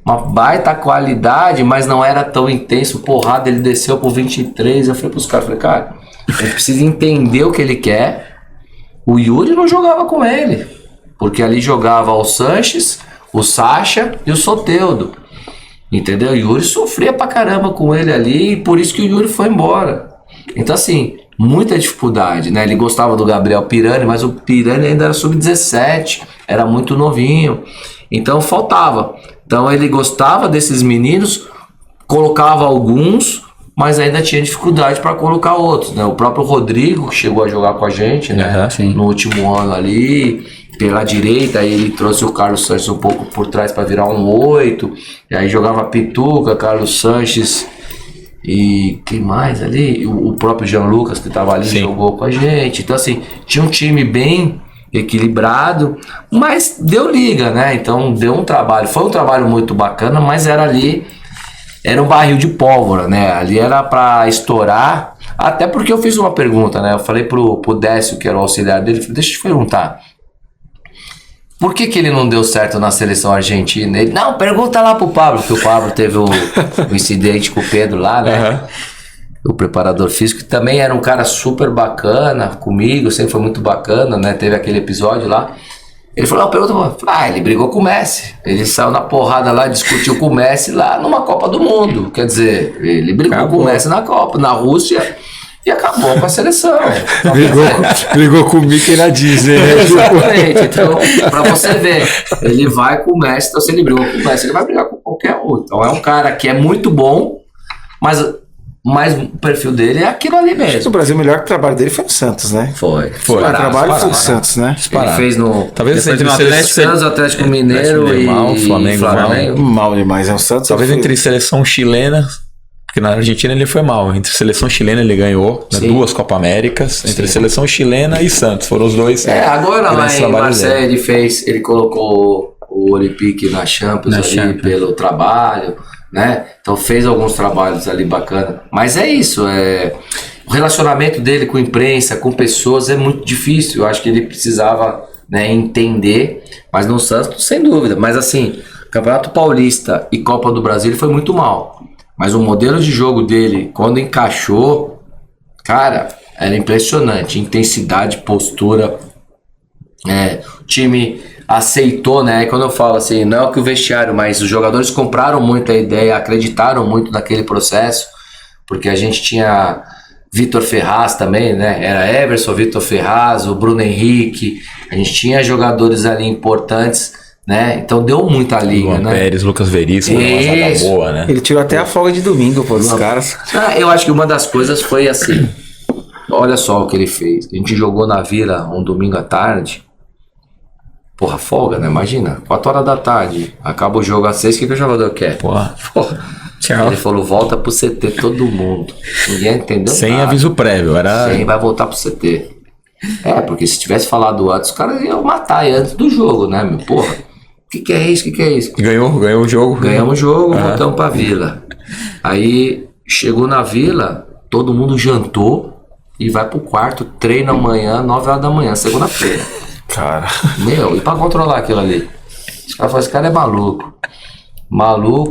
uma baita qualidade, mas não era tão intenso. Porrada, ele desceu pro 23. Eu falei pros caras, cara, a gente precisa entender o que ele quer. O Yuri não jogava com ele, porque ali jogava o Sanches, o Sacha e o Soteldo, entendeu? O Yuri sofria pra caramba com ele ali, e por isso que o Yuri foi embora. Então assim, muita dificuldade, né? Ele gostava do Gabriel Pirani, mas o Pirani ainda era sub-17, era muito novinho, então faltava. Então ele gostava desses meninos, colocava alguns, mas ainda tinha dificuldade para colocar outros, né? O próprio Rodrigo, que chegou a jogar com a gente, né? No último ano ali, pela direita, aí ele trouxe o Carlos Sanches um pouco por trás para virar um 8, e aí jogava Pituca, Carlos Sanches e quem mais ali? O próprio Jean Lucas, que estava ali, sim, jogou com a gente. Então assim, tinha um time bem equilibrado, mas deu liga, né? Então deu um trabalho, foi um trabalho muito bacana, mas era ali, era um barril de pólvora, né? Ali era para estourar, até porque eu fiz uma pergunta, né? Eu falei pro Décio, que era o auxiliar dele, falei, deixa eu te perguntar, por que ele não deu certo na seleção argentina? Ele, não, pergunta lá pro Pablo, que o Pablo teve o incidente com o Pedro lá, né? O preparador físico, que também era um cara super bacana comigo, sempre foi muito bacana, né? Teve aquele episódio lá. Ele falou, pergunta, ele brigou com o Messi. Ele saiu na porrada lá, discutiu com o Messi lá numa Copa do Mundo. Quer dizer, ele brigou com o Messi na Copa, na Rússia. e acabou com a seleção. Brigou com o Mickey na Disney, né? Exatamente. Então, pra você ver, ele vai com o Messi, então se ele brigou com o Messi, ele vai brigar com qualquer um. Então é um cara que é muito bom, mas o perfil dele é aquilo ali Acho que mesmo. o Brasil, o melhor trabalho dele foi no Santos, né? Foi. O trabalho foi no Santos, né? Ele fez no Talvez depois entre no Santos, Atlético Mineiro mal, e Flamengo. Mal demais, é o Santos. Talvez entre seleção chilena, porque na Argentina ele foi mal. Entre seleção chilena ele ganhou, né, 2 Copa Américas. Entre seleção chilena e Santos, foram os dois. Agora lá grandes em trabalhos Marseille dele. ele colocou o Olympique na Champions pelo trabalho, né? Então fez alguns trabalhos ali bacana. Mas é isso, o relacionamento dele com a imprensa, com pessoas é muito difícil. Eu acho que ele precisava, né, entender, mas no Santos, sem dúvida. Mas assim, Campeonato Paulista e Copa do Brasil ele foi muito mal. Mas o modelo de jogo dele, quando encaixou, cara, era impressionante. Intensidade, postura. O time aceitou, né? Quando eu falo assim, não é que o vestiário, mas os jogadores compraram muito a ideia, acreditaram muito naquele processo, porque a gente tinha Vitor Ferraz também, né? Era Everson, Vitor Ferraz, o Bruno Henrique, a gente tinha jogadores ali importantes, né? Então deu muita liga, Luan né? Pérez, Lucas Veríssimo, uma zaga boa, né? Ele tirou até a folga de domingo, pô, dos caras. Eu acho que uma das coisas foi assim, olha só o que ele fez. A gente jogou na Vila um domingo à tarde. Porra, folga, né? Imagina, 4 horas da tarde, acaba o jogo às 6, o que o jogador quer? Porra. Tchau. Ele falou, volta pro CT todo mundo. Ninguém entendeu Sem nada. aviso prévio, era... Sem vai voltar pro CT. Porque se tivesse falado antes, os caras iam matar aí antes do jogo, né, meu? Porra, o que é isso? Ganhou o jogo. Ganhamos o jogo, voltamos pra Vila. Aí, chegou na Vila, todo mundo jantou e vai pro quarto, treina amanhã, 9 horas da manhã, segunda-feira. Cara. E pra controlar aquilo ali? Os caras falaram, esse cara é maluco.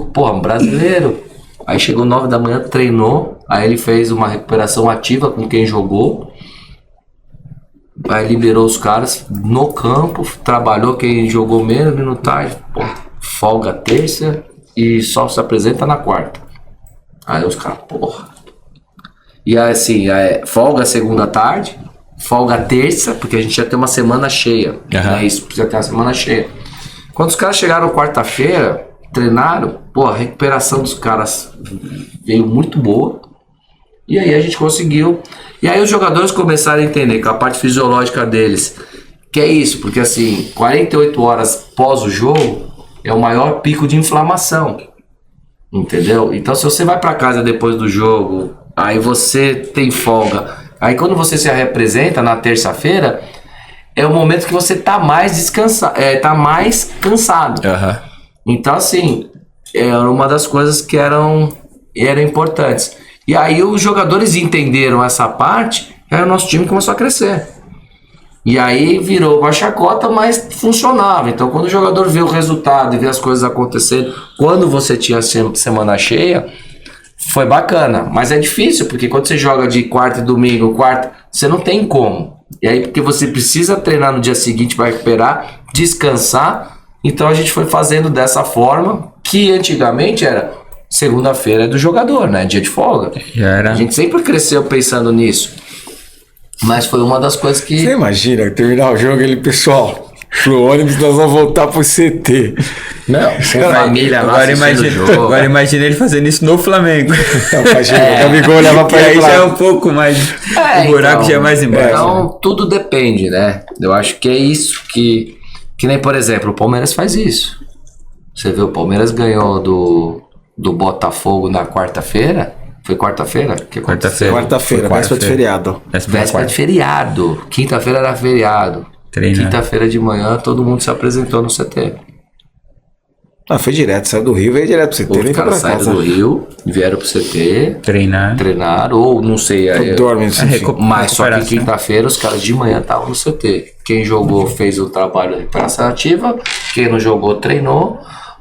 Porra, um brasileiro. Aí chegou 9 da manhã, treinou. Aí ele fez uma recuperação ativa com quem jogou. Aí liberou os caras no campo. Trabalhou quem jogou menos minutagem. Folga terça e só se apresenta na quarta. Aí os caras, porra. E aí assim, folga segunda tarde. Folga terça, porque a gente ia ter uma semana cheia. Né? Isso, precisa ter uma semana cheia. Quando os caras chegaram quarta-feira, treinaram, a recuperação dos caras veio muito boa. E aí a gente conseguiu. E aí os jogadores começaram a entender que a parte fisiológica deles, que é isso, porque assim, 48 horas pós o jogo é o maior pico de inflamação. Entendeu? Então se você vai pra casa depois do jogo, aí você tem folga. Aí quando você se representa na terça-feira, é o momento que você tá mais descansado, tá mais cansado. Então assim, era uma das coisas que eram importantes. E aí os jogadores entenderam essa parte, aí o nosso time começou a crescer. E aí virou uma chacota, mas funcionava. Então quando o jogador vê o resultado e vê as coisas acontecendo, quando você tinha semana cheia, foi bacana, mas é difícil, porque quando você joga de quarta e domingo, você não tem como. E aí, porque você precisa treinar no dia seguinte para recuperar, descansar. Então a gente foi fazendo dessa forma, que antigamente era segunda-feira é do jogador, né? Dia de folga. A gente sempre cresceu pensando nisso. Mas foi uma das coisas que... Você imagina, terminar o jogo, pessoal... Pro ônibus nós vamos voltar pro CT. Não, sem família lá. Agora imagina ele fazendo isso no Flamengo. Imagina, o Gabigol leva pra aí ele já é um pouco mais. O buraco já é mais embaixo. Então, tudo depende, né? Eu acho que é isso que nem, por exemplo, o Palmeiras faz isso. Você vê, o Palmeiras ganhou do Botafogo na quarta-feira. Foi quarta-feira? Quarta-feira, véspera de feriado. Véspera de feriado. Quinta-feira era feriado. Quinta-feira de manhã todo mundo se apresentou no CT. Foi direto, saiu do Rio, veio direto pro CT. Os caras saíram do Rio, vieram pro CT, treinaram, ou não sei, mas só que quinta-feira os caras de manhã estavam no CT. Quem jogou fez o trabalho de recuperação ativa, quem não jogou treinou,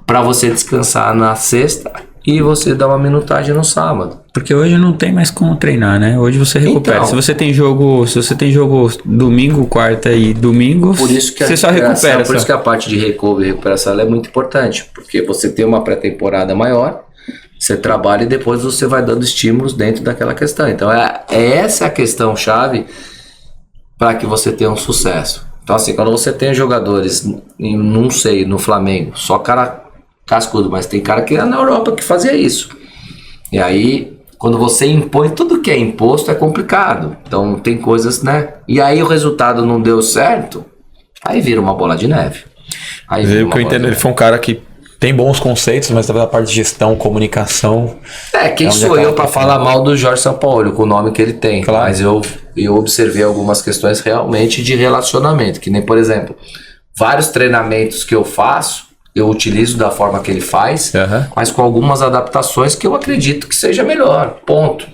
pra você descansar na sexta e você dar uma minutagem no sábado. Porque hoje não tem mais como treinar, né? Hoje você recupera. Então, se você tem jogo domingo, quarta e domingo, por isso que você só recupera. Por isso que a parte de recovery e recuperação é muito importante. Porque você tem uma pré-temporada maior você trabalha e depois você vai dando estímulos dentro daquela questão. Então essa a questão chave para que você tenha um sucesso. Então assim, quando você tem jogadores, não sei, no Flamengo, só cara cascudo, mas tem cara que é na Europa que fazia isso. E aí, quando você impõe, tudo que é imposto é complicado. Então tem coisas, né? E aí o resultado não deu certo, aí vira uma bola de neve. Aí vira O que eu entendo, ele foi um cara que tem bons conceitos, mas talvez a parte de gestão, comunicação... Quem sou eu para falar mal do Jorge Sampaoli, com o nome que ele tem. Claro. Mas eu observei algumas questões realmente de relacionamento. Que nem, por exemplo, vários treinamentos que eu faço, eu utilizo da forma que ele faz, mas com algumas adaptações que eu acredito que seja melhor. Ponto.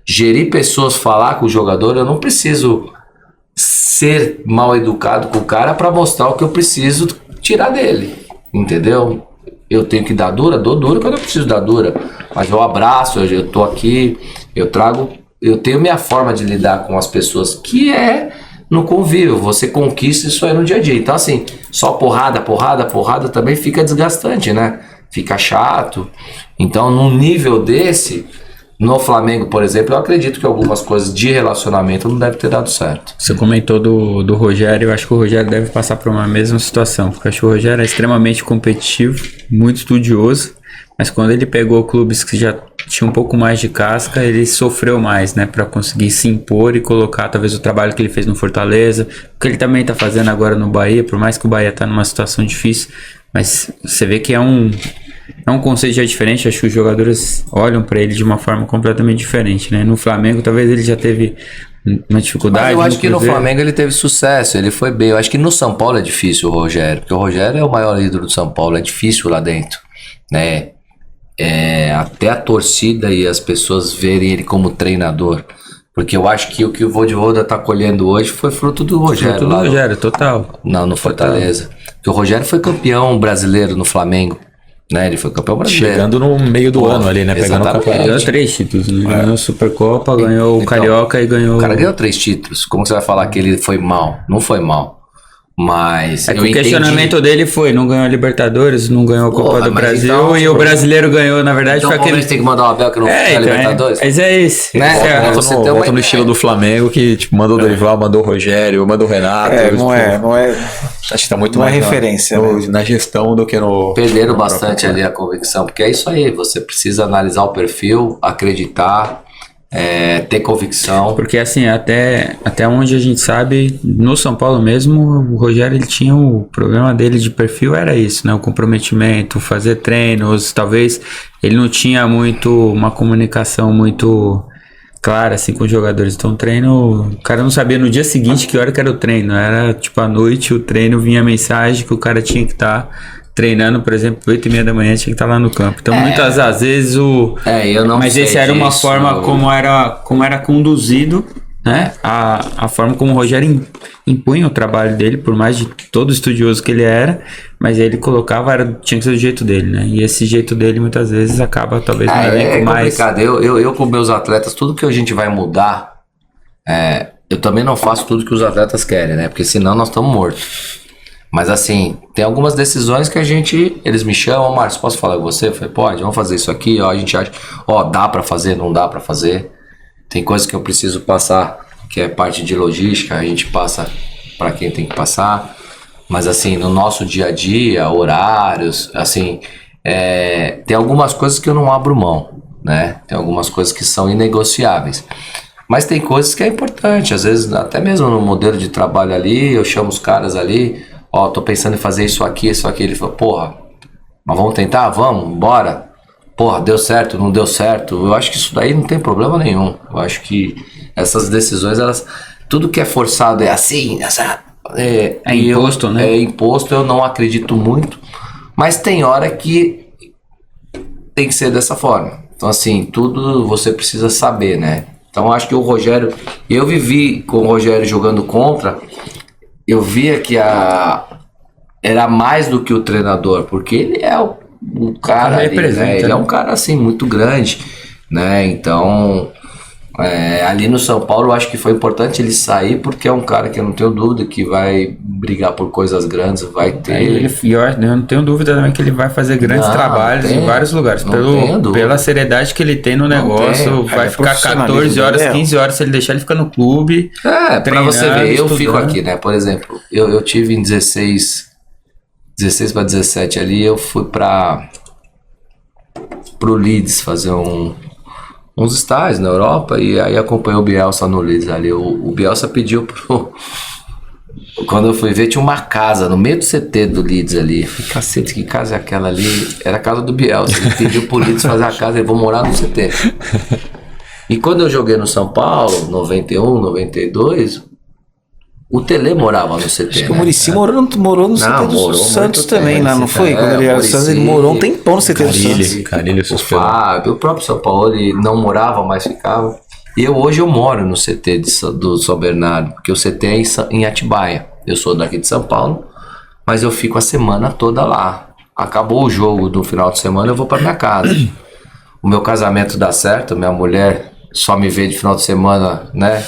Gerir pessoas, falar com o jogador, eu não preciso ser mal educado com o cara para mostrar o que eu preciso tirar dele. Entendeu? Eu tenho que dar dura, dou dura quando eu preciso dar dura. Mas eu abraço, eu tô aqui, eu tenho minha forma de lidar com as pessoas, que é no convívio. Você conquista isso aí no dia a dia. Então assim, só porrada também fica desgastante, né? Fica chato. Então num nível desse, no Flamengo, por exemplo, eu acredito que algumas coisas de relacionamento não devem ter dado certo. Você comentou do Rogério, eu acho que o Rogério deve passar por uma mesma situação, porque eu acho que o Rogério é extremamente competitivo, muito estudioso, mas quando ele pegou clubes que já tinham um pouco mais de casca, ele sofreu mais, né, para conseguir se impor e colocar talvez o trabalho que ele fez no Fortaleza, o que ele também tá fazendo agora no Bahia, por mais que o Bahia tá numa situação difícil, mas você vê que é um conceito já diferente. Acho que os jogadores olham para ele de uma forma completamente diferente, né? No Flamengo talvez ele já teve uma dificuldade. Mas eu acho que no Flamengo ele teve sucesso, ele foi bem. Eu acho que no São Paulo é difícil o Rogério, porque o Rogério é o maior ídolo do São Paulo, é difícil lá dentro, né? Até a torcida e as pessoas verem ele como treinador. Porque eu acho que o que o Vojvoda tá colhendo hoje foi fruto do Rogério. Fruto do Rogério, total. No Fortaleza. Porque o Rogério foi campeão brasileiro no Flamengo. Né? Ele foi campeão brasileiro. Chegando no meio do ano ali, né? Pegando o campeonato. Ganhou 3 títulos, né? Ganhou a Supercopa, ganhou o Carioca e ganhou... O cara ganhou 3 títulos. Como você vai falar que ele foi mal? Não foi mal. Mas o questionamento dele foi, não ganhou a Libertadores, não ganhou a Copa do Brasil, então, e o brasileiro ganhou, na verdade, então foi aquele... tem que mandar o Abel que não foi a Libertadores? Mas é esse. Né? Volta no estilo do Flamengo, que tipo, mandou o Dorival, mandou o Rogério, mandou o Renato. Não é. Acho que tá muito não mais é referência, na gestão do que no... Perderam bastante ali a convicção, porque é isso aí, você precisa analisar o perfil, acreditar... ter convicção. Porque assim, até onde a gente sabe, no São Paulo mesmo, o Rogério, ele tinha o problema dele de perfil, era isso, né? O comprometimento, fazer treinos, talvez ele não tinha uma comunicação muito clara assim com os jogadores. Então o treino, o cara não sabia no dia seguinte que hora que era o treino, era tipo à noite, o treino vinha a mensagem que o cara tinha que estar treinando, por exemplo, 8h30 da manhã, tinha que estar lá no campo. Então, muitas às vezes eu não mas sei esse era uma disso, forma como era conduzido, né? A forma como o Rogério impunha o trabalho dele, por mais de todo estudioso que ele era, mas ele colocava, tinha que ser do jeito dele, né? E esse jeito dele, muitas vezes, acaba talvez no elenco mais... É complicado. Eu com meus atletas, tudo que a gente vai mudar, eu também não faço tudo que os atletas querem, né? Porque senão nós estamos mortos. Mas assim, tem algumas decisões que eles me chamam, Márcio, posso falar com você? Eu falei, pode, vamos fazer isso aqui, ó, a gente acha, dá pra fazer, não dá pra fazer. Tem coisas que eu preciso passar, que é parte de logística, a gente passa pra quem tem que passar. Mas assim, no nosso dia a dia, horários, assim, tem algumas coisas que eu não abro mão, né? Tem algumas coisas que são inegociáveis. Mas tem coisas que é importante, às vezes até mesmo no modelo de trabalho ali, eu chamo os caras ali, tô pensando em fazer isso aqui. Ele falou, porra, mas vamos tentar? Vamos, bora. Porra, deu certo, não deu certo. Eu acho que isso daí não tem problema nenhum. Eu acho que essas decisões, tudo que é forçado é assim, é imposto, né? É imposto, eu não acredito muito. Mas tem hora que tem que ser dessa forma. Então assim, tudo você precisa saber, né? Então eu acho que o Rogério, eu vivi com o Rogério jogando contra, eu via que era mais do que o treinador, porque ele é um cara ali, né? Ele é um cara assim muito grande, né? Então Ali no São Paulo eu acho que foi importante ele sair, porque é um cara que eu não tenho dúvida que vai brigar por coisas grandes, vai ter... Eu não tenho dúvida também que ele vai fazer grandes trabalhos em vários lugares. Pela seriedade que ele tem no negócio, vai ficar 14 horas, 15 horas, se ele deixar ele ficar no clube. Pra você ver, eu fico aqui, né? Por exemplo, eu tive em 16 para 17 ali, eu fui pro Leeds fazer uns estágios na Europa, e aí acompanhei o Bielsa no Leeds ali. O Bielsa pediu quando eu fui ver, tinha uma casa no meio do CT do Leeds ali. Eu falei, cacete, que casa é aquela ali? Era a casa do Bielsa. Ele pediu pro Leeds fazer a casa, ele vou morar no CT. E quando eu joguei no São Paulo, 91, 92, o Tele morava no CT. Acho que o Muricy morou no CT do Santos também, lá, não foi? Quando ele era do Santos, ele morou um tempão no CT do Santos. Carilho, o Fábio, o próprio São Paulo, ele não morava, mas ficava. E hoje eu moro no CT do São Bernardo, porque o CT é em Atibaia. Eu sou daqui de São Paulo, mas eu fico a semana toda lá. Acabou o jogo do final de semana, eu vou para minha casa. O meu casamento dá certo, minha mulher só me vê de final de semana, né?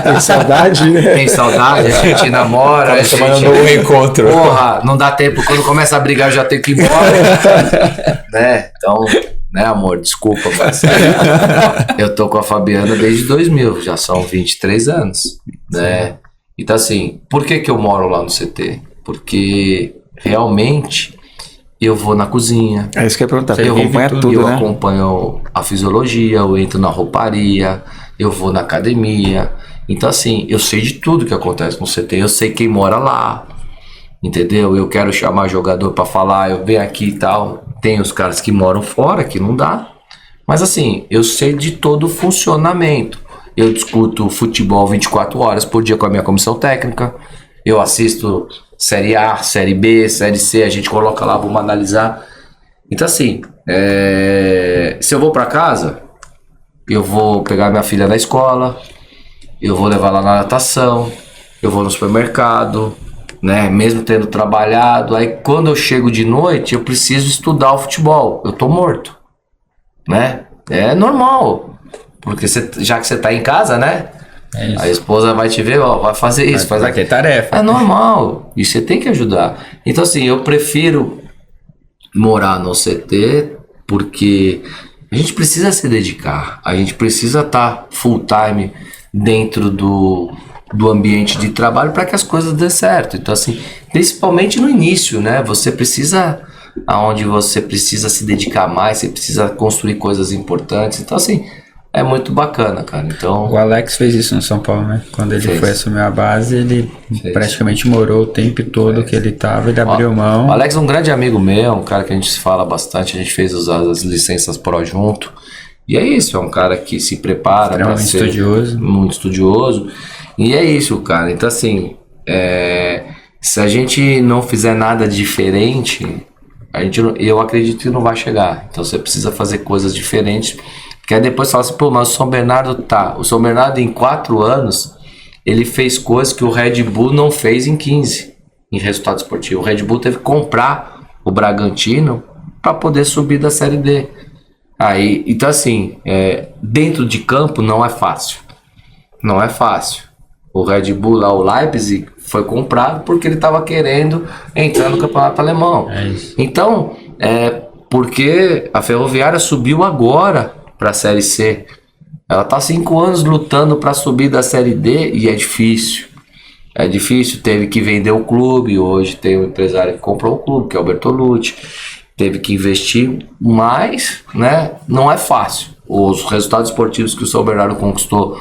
Tem saudade, né? Tem saudade, a gente namora, a gente... um reencontro. Porra, não dá tempo, quando começa a brigar eu já tenho que ir embora. Né? Então, né, amor, desculpa, mas eu tô com a Fabiana desde 2000, já são 23 anos, né? Então assim, por que eu moro lá no CT? Porque realmente eu vou na cozinha. É isso que eu ia perguntar, eu acompanho tudo, eu né? acompanho a fisiologia, eu entro na rouparia, eu vou na academia. Então assim, eu sei de tudo que acontece no CT, eu sei quem mora lá, entendeu? Eu quero chamar jogador pra falar, eu venho aqui e tal. Tem os caras que moram fora, que não dá. Mas assim, eu sei de todo o funcionamento. Eu discuto futebol 24 horas por dia com a minha comissão técnica. Eu assisto Série A, Série B, Série C, a gente coloca lá, vamos analisar. Então assim, se eu vou pra casa, eu vou pegar minha filha na escola, eu vou levar lá na natação, eu vou no supermercado, né? Mesmo tendo trabalhado, aí quando eu chego de noite, eu preciso estudar o futebol, eu tô morto, né? É normal, porque já que você tá em casa, né? A esposa vai te ver, ó, vai fazer isso, vai ter tarefa. É normal, e você tem que ajudar. Então assim, eu prefiro morar no CT, porque a gente precisa se dedicar, a gente precisa estar full time dentro do ambiente de trabalho para que as coisas dêem certo. Então assim, principalmente no início, né? Você precisa, aonde você precisa se dedicar mais, você precisa construir coisas importantes. Então assim, é muito bacana, cara. Então, o Alex fez isso no São Paulo, né? Quando ele foi assumir a base, ele praticamente morou o tempo todo que ele tava, ele abriu mão. O Alex é um grande amigo meu, um cara que a gente se fala bastante, a gente fez as licenças pro junto. E é isso, é um cara que se prepara para ser estudioso. Muito estudioso. E é isso, cara. Então assim, se a gente não fizer nada diferente, eu acredito que não vai chegar. Então você precisa fazer coisas diferentes. Porque aí depois fala assim, pô, mas o São Bernardo o São Bernardo em 4 anos, ele fez coisas que o Red Bull não fez em 15, em resultado esportivo. O Red Bull teve que comprar o Bragantino para poder subir da Série D. Aí, então assim, dentro de campo não é fácil. Não é fácil. O Red Bull lá, o Leipzig, foi comprado porque ele estava querendo entrar no campeonato alemão. Então, porque a Ferroviária subiu agora para a Série C. Ela tá 5 anos lutando para subir da Série D e é difícil. É difícil, teve que vender o clube. Hoje tem um empresário que comprou o clube, que é o Bertolucci. Teve que investir mais, né? Não é fácil. Os resultados esportivos que o São Bernardo conquistou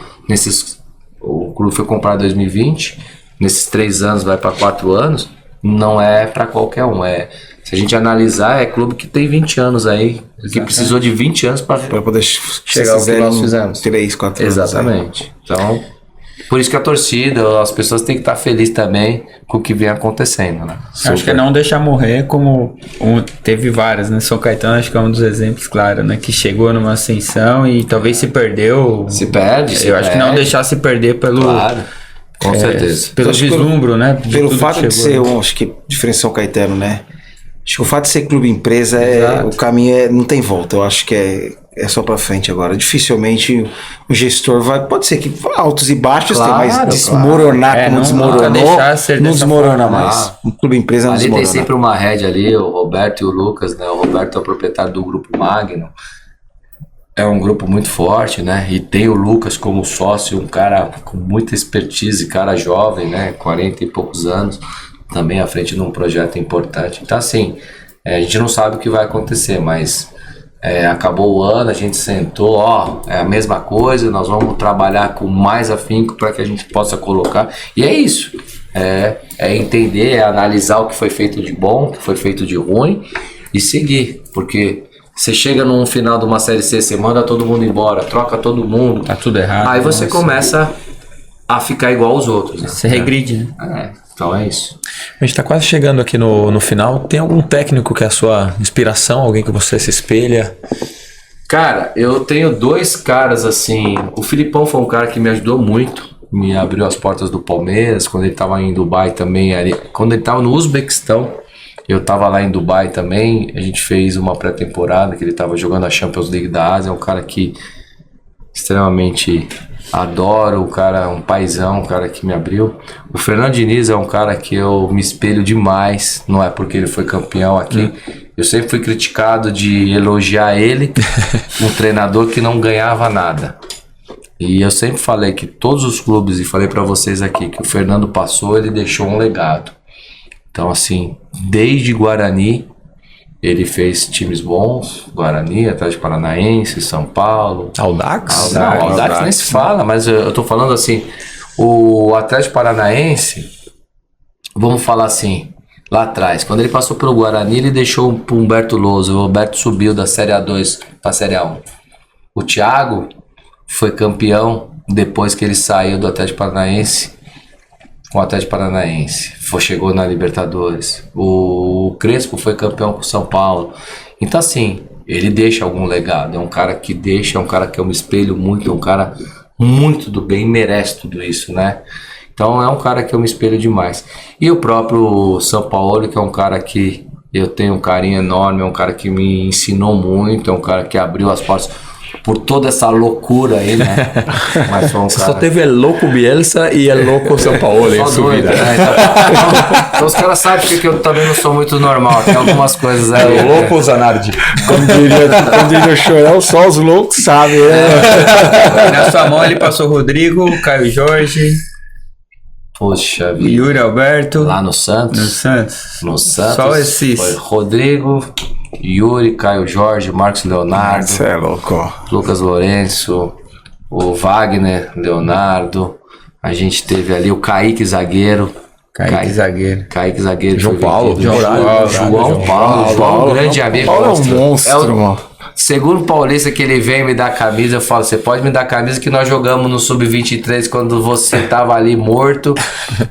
o clube foi comprado em 2020, nesses 3 anos vai para 4 anos, não é para qualquer um. Se a gente analisar, é clube que tem 20 anos aí, que precisou de 20 anos para poder chegar ao que nós fizemos. 3, 4 anos. Exatamente. Então, por isso que a torcida, as pessoas têm que estar felizes também com o que vem acontecendo, né? Acho que é não deixar morrer, como teve várias, né? São Caetano acho que é um dos exemplos, claro, né? Que chegou numa ascensão e talvez se perdeu. Se perde. Eu acho que não deixar se perder pelo... Claro. Com certeza. Pelo vislumbro, né? Pelo fato de ser, acho que diferencial Caetano, né? Acho que o fato de ser clube empresa, o caminho não tem volta. Eu acho que é só pra frente agora. Dificilmente o gestor vai... Pode ser que altos e baixos Claro, tem, mas claro. desmoronar como Não desmoronou, deixar ser não dessa desmorona forma. mais. O clube empresa não Ali tem desmorona. sempre uma head ali, o Roberto e o Lucas, né? O Roberto é o proprietário do Grupo Magno. É um grupo muito forte, né? E tem o Lucas como sócio, um cara com muita expertise, cara jovem, né? 40 e poucos anos, também à frente de um projeto importante. Então, assim, a gente não sabe o que vai acontecer, mas acabou o ano, a gente sentou, é a mesma coisa, nós vamos trabalhar com mais afinco para que a gente possa colocar. E é isso. É entender, é analisar o que foi feito de bom, o que foi feito de ruim e seguir, porque você chega num final de uma Série C, você manda todo mundo embora, troca todo mundo, Tá tudo errado. aí você começa a ficar igual aos outros, né? Você regride, né? Então é isso. A gente tá quase chegando aqui no final. Tem algum técnico que é a sua inspiração? Alguém que você se espelha? Cara, eu tenho dois caras assim. O Filipão foi um cara que me ajudou muito, me abriu as portas do Palmeiras, quando ele tava em Dubai também, quando ele tava no Uzbequistão, eu tava lá em Dubai também, a gente fez uma pré-temporada que ele tava jogando a Champions League da Ásia, é um cara que extremamente adoro, o cara, um paizão, um cara que me abriu. O Fernando Diniz é um cara que eu me espelho demais, não é porque ele foi campeão aqui. Eu sempre fui criticado de elogiar ele, um treinador que não ganhava nada. E eu sempre falei que todos os clubes, e falei pra vocês aqui, que o Fernando passou, ele deixou um legado. Então, assim, desde Guarani, ele fez times bons, Guarani, Atlético Paranaense, São Paulo. Audax? Não, Audax nem se fala, mas eu tô falando assim, o Atlético Paranaense, vamos falar assim, lá atrás, quando ele passou pelo Guarani, ele deixou pro Humberto Lousa, o Humberto subiu da Série A2 pra Série A1. O Thiago foi campeão depois que ele saiu do Atlético Paranaense, com o Atlético Paranaense, chegou na Libertadores. O Crespo foi campeão com o São Paulo. Então, assim, ele deixa algum legado. É um cara que deixa, é um cara que eu me espelho muito, é um cara muito do bem, merece tudo isso, né? Então, é um cara que eu me espelho demais. E o próprio São Paulo, que é um cara que eu tenho um carinho enorme, é um cara que me ensinou muito, é um cara que abriu as portas por toda essa loucura aí, né? Mas foi um Você cara... só teve El Louco Bielsa e El Louco São Paulo em Só sua doido, vida. né? Então os caras sabem que eu também não sou muito normal. Tem algumas coisas aí. El Louco Zanardi. Como diria o Chorão, só os loucos sabem, né? Na sua mão ele passou Rodrigo, Caio Jorge, Poxa vida. Yuri Alberto. Lá no Santos. No Santos. No Santos. Só esses. Foi Rodrigo, Yuri, Caio Jorge, Marcos Leonardo, Você é louco. Lucas Lourenço, o Wagner Leonardo. A gente teve ali o Kaique zagueiro. Kaique zagueiro. Kaique zagueiro. João foi Paulo. vendido. João João Paulo, grande amigo. Paulo é um monstro, mano. Segundo o Paulista que ele vem me dar camisa, eu falo, você pode me dar camisa que nós jogamos no Sub-23 quando você tava ali morto.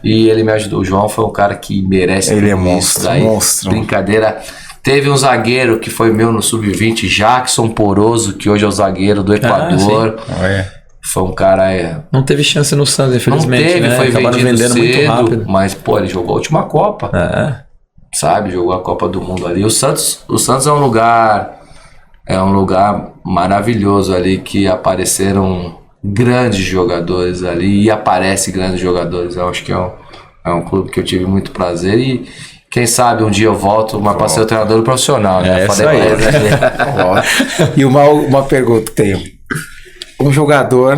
E ele me ajudou. O João foi um cara que merece Ele é tudo monstro, isso daí. monstro. Brincadeira. Teve um zagueiro que foi meu no Sub-20, Jackson Poroso, que hoje é o zagueiro do Equador. Foi um cara... Não teve chance no Santos, Não infelizmente. teve, né? foi Acabaram vendido vendendo muito cedo, rápido. mas, pô, ele jogou a última Copa. Sabe? Jogou a Copa do Mundo ali. O Santos é um lugar maravilhoso ali, que apareceram grandes jogadores ali, e aparecem grandes jogadores. Eu acho que é um clube que eu tive muito prazer, e quem sabe um dia eu volto, mas para ser o treinador profissional, né? É isso aí. E uma pergunta que tenho. Um jogador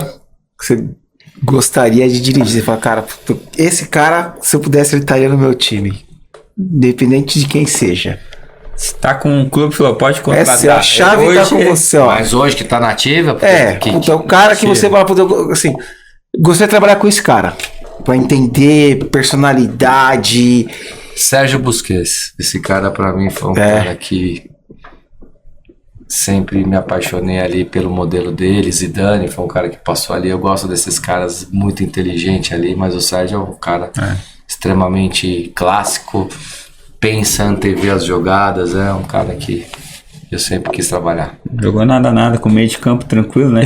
que você gostaria de dirigir, você fala, cara, esse cara, se eu pudesse, ele estaria no meu time. Independente de quem seja. Você tá com um clube, pode contratar. Essa é a chave tá com você, ó. Mas hoje que tá na ativa... Então, o cara que você vai poder, assim, gostaria de trabalhar com esse cara. Pra entender personalidade. Sérgio Busquets. Esse cara pra mim foi um cara que sempre me apaixonei ali pelo modelo dele. Zidane foi um cara que passou ali. Eu gosto desses caras muito inteligentes ali, mas o Sérgio é um cara extremamente clássico. Pensa, antevê as jogadas. É um cara que eu sempre quis trabalhar. Jogou nada com meio de campo tranquilo, né?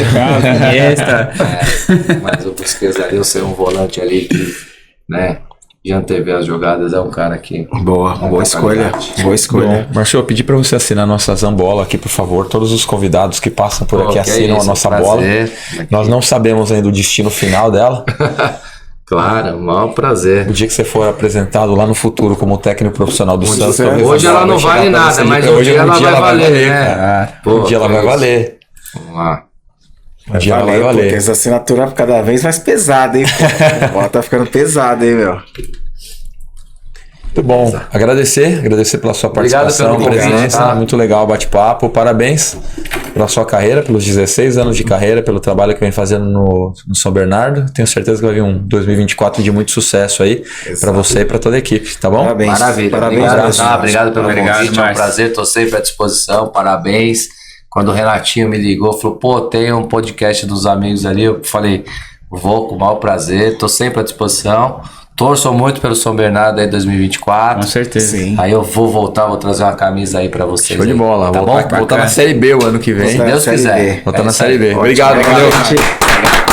Mas o Busquets ali, eu sei um volante ali que, né, de antever as jogadas, é um cara que... Boa escolha. Boa escolha. Bom, Marcio, eu pedi pra você assinar a nossa Zambola aqui, por favor. Todos os convidados que passam por aqui assinam a nossa bola. Nós não sabemos ainda o destino final dela. Claro, o maior prazer. O dia que você for apresentado lá no futuro como técnico profissional do Santos, talvez Hoje a bola ela não vai chegar vale pra nada, você, mas hoje um dia ela vai valer, né? cara. Pô, Um dia ela vai valer. Vamos lá. Um dia ela vai Porque valer. essa assinatura cada vez mais pesada, hein? Pô? A bola tá ficando pesada, hein, meu? Muito bom. Agradecer pela sua Obrigado participação, pelo convite, presença. tá? Muito legal o bate-papo. Parabéns pela sua carreira, pelos 16 anos de carreira, pelo trabalho que vem fazendo no São Bernardo. Tenho certeza que vai vir um 2024 de muito sucesso aí para você e para toda a equipe, tá bom? Parabéns. Maravilha. Parabéns, obrigado, Márcio. obrigado pelo Obrigado, convite, é um Márcio. prazer, tô sempre à disposição, parabéns. Quando o Renatinho me ligou, falou, pô, tem um podcast dos amigos ali, eu falei, vou com o maior prazer, tô sempre à disposição. Torço muito pelo São Bernardo aí 2024. Com certeza. Sim. Aí eu vou voltar, vou trazer uma camisa aí pra vocês. Show de aí. bola. Tá bom? Voltar na Série B o ano que vem. Se Deus Série quiser. B. Voltar É na isso aí. Série B. Ótimo. Obrigado, valeu. gente.